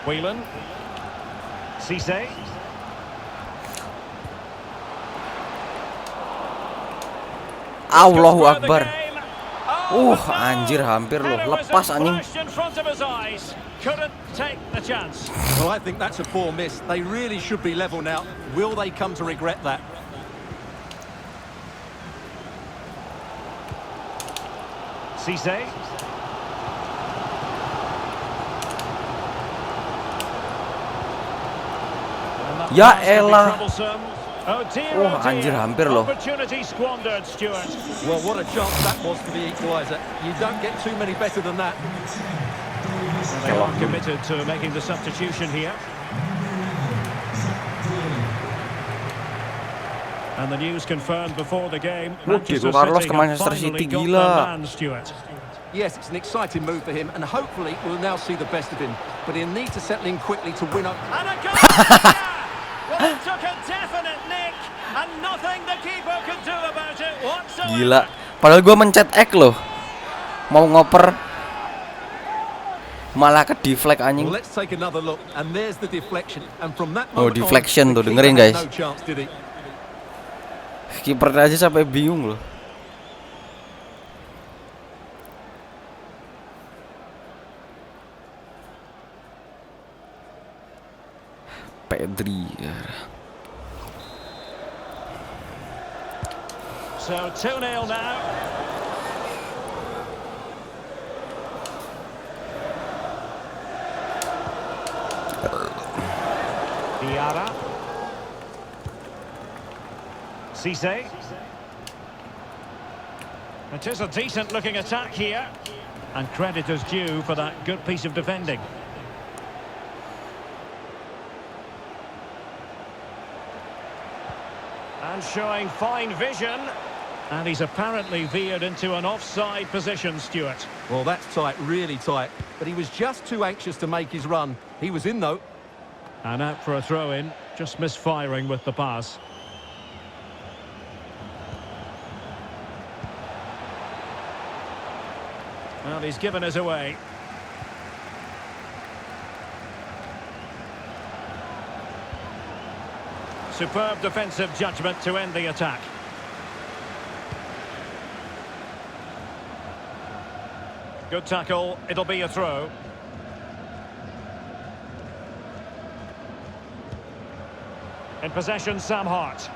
Whelan. Cisse. Allahu Akbar. Anjir, hampir loh. Lepas anjing. Well, I think that's a poor miss. They really should be level now. Will they come to regret that? Cisse. Ya elah. Oh, dear, anjir, hampir loh. Opportunity squandered, Stuart. Well, what a chance that was for the equaliser. You don't get too many better than that. They are committed to making the substitution here. And the news confirmed before the game. Diego Carlos ke Manchester City, gila. Yes, it's an exciting move for him, and hopefully we'll now see the best of him. But he'll need to settle in quickly to win up. And a goal! Well, it took a definite nick, and nothing the keeper could do about it whatsoever. Gila. Padahal gue mencet X loh. Mau ngoper. Malah ke deflect anjing. Well, let's take another look, and there's the deflection. And from that Oh, moment deflection on, tuh, the dengerin keeper had guys. No chance, did he? Kiper aja sampai bingung loh. Pedri. So 2-0 now. Diarra. Cisse. It is a decent looking attack here, and credit is due for that good piece of defending. And showing fine vision, and he's apparently veered into an offside position, Stuart. Well, that's tight, really tight. But he was just too anxious to make his run. He was in, though. And out for a throw-in, just misfiring with the pass. Well, he's given us away. Superb defensive judgment to end the attack. Good tackle. It'll be a throw. In possession, Sam Hart.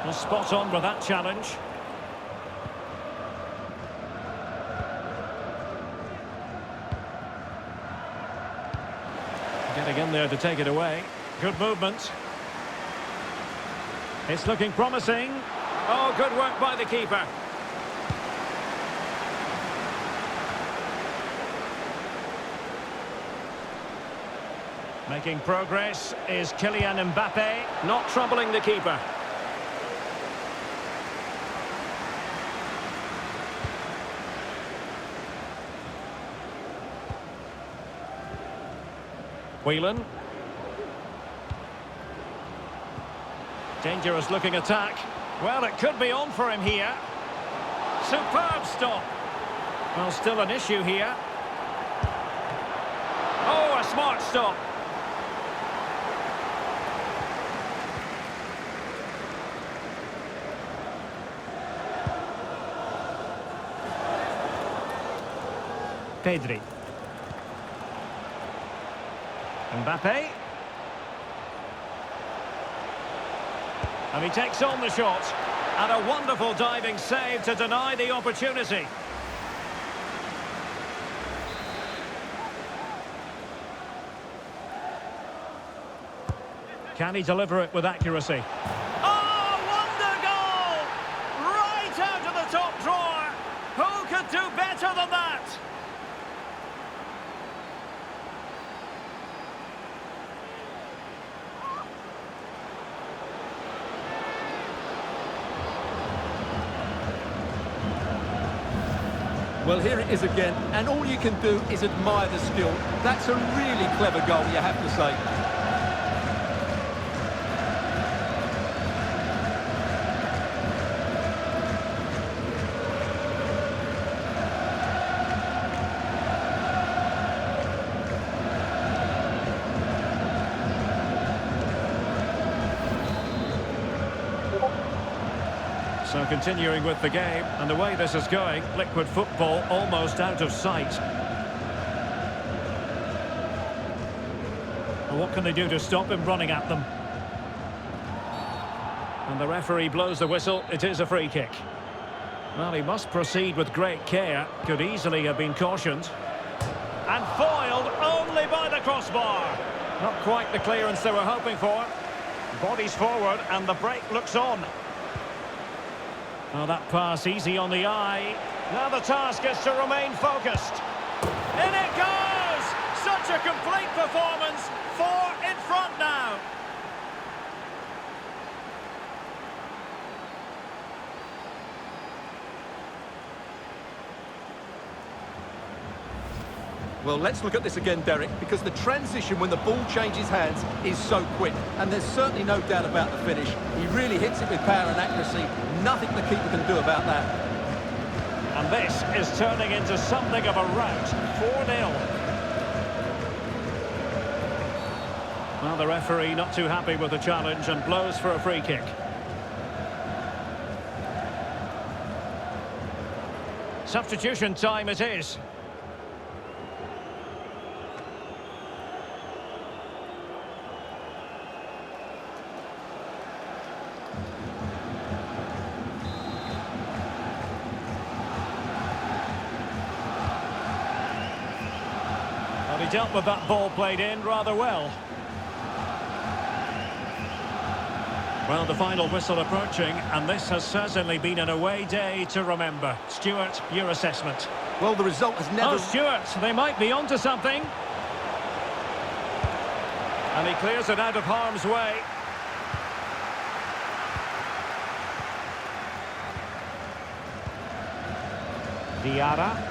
Well, spot on with that challenge. Getting in there to take it away. Good movement. It's looking promising. Oh, good work by the keeper. Making progress is Kylian Mbappe, not troubling the keeper. Whelan. Dangerous looking attack. Well, it could be on for him here. Superb stop. Well, still an issue here. Oh, a smart stop. Pedri. Mbappe. And he takes on the shot. And a wonderful diving save to deny the opportunity. Can he deliver it with accuracy? Oh, wonder goal! Right out of the top drawer. Who could do better than that? Well, here it is again, and all you can do is admire the skill. That's a really clever goal, you have to say. So continuing with the game, and the way this is going, liquid football almost out of sight. Well, what can they do to stop him running at them? And the referee blows the whistle. It is a free kick. Well, he must proceed with great care. Could easily have been cautioned. And foiled only by the crossbar. Not quite the clearance they were hoping for. Bodies forward and the break looks on. Oh, that pass easy on the eye. Now the task is to remain focused. In it goes! Such a complete performance. 4 in front now. Well, let's look at this again, Derek, because the transition when the ball changes hands is so quick, and there's certainly no doubt about the finish. He really hits it with power and accuracy. Nothing the keeper can do about that. And this is turning into something of a rout. 4-0. Well, the referee not too happy with the challenge and blows for a free kick. Substitution time it is. He dealt with that ball played in rather well. Well, the final whistle approaching, and this has certainly been an away day to remember. Stuart, your assessment? Well, the result has never... Oh, Stuart, they might be onto something. And he clears it out of harm's way. Diarra.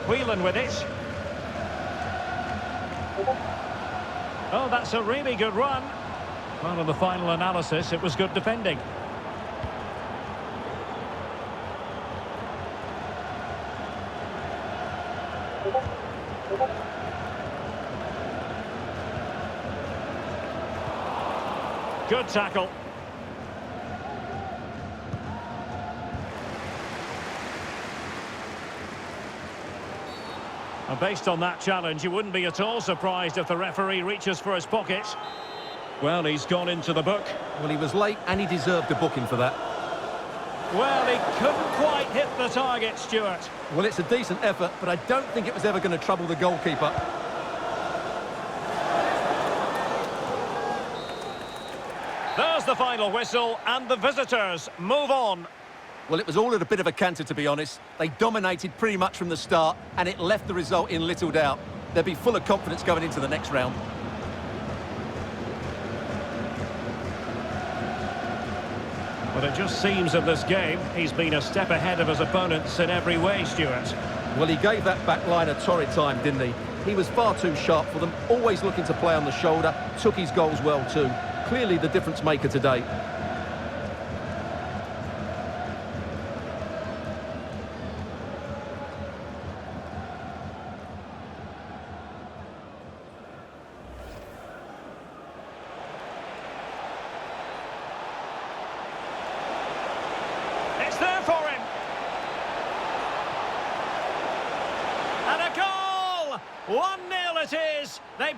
Whelan with it. Oh, that's a really good run. Well, in the final analysis, it was good defending. Good tackle. And based on that challenge, you wouldn't be at all surprised if the referee reaches for his pocket. Well, he's gone into the book. Well, he was late and he deserved a booking for that. Well, he couldn't quite hit the target, Stuart. Well, it's a decent effort, but I don't think it was ever going to trouble the goalkeeper. There's the final whistle, and the visitors move on. Well, it was all at a bit of a canter, to be honest. They dominated pretty much from the start, and it left the result in little doubt. They'll be full of confidence going into the next round. But it just seems in this game, he's been a step ahead of his opponents in every way, Stuart. Well, he gave that back line a torrid time, didn't he? He was far too sharp for them, always looking to play on the shoulder, took his goals well too. Clearly the difference maker today. It's there for him. And a goal! 1-0 it is. They...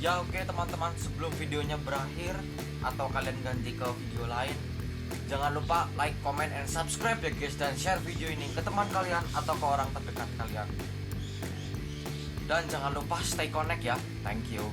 Ya oke teman-teman, sebelum videonya berakhir atau kalian ganti ke video lain, jangan lupa like, comment, and subscribe ya guys. Dan share video ini ke teman kalian atau ke orang terdekat kalian. Dan jangan lupa stay connect ya. Thank you.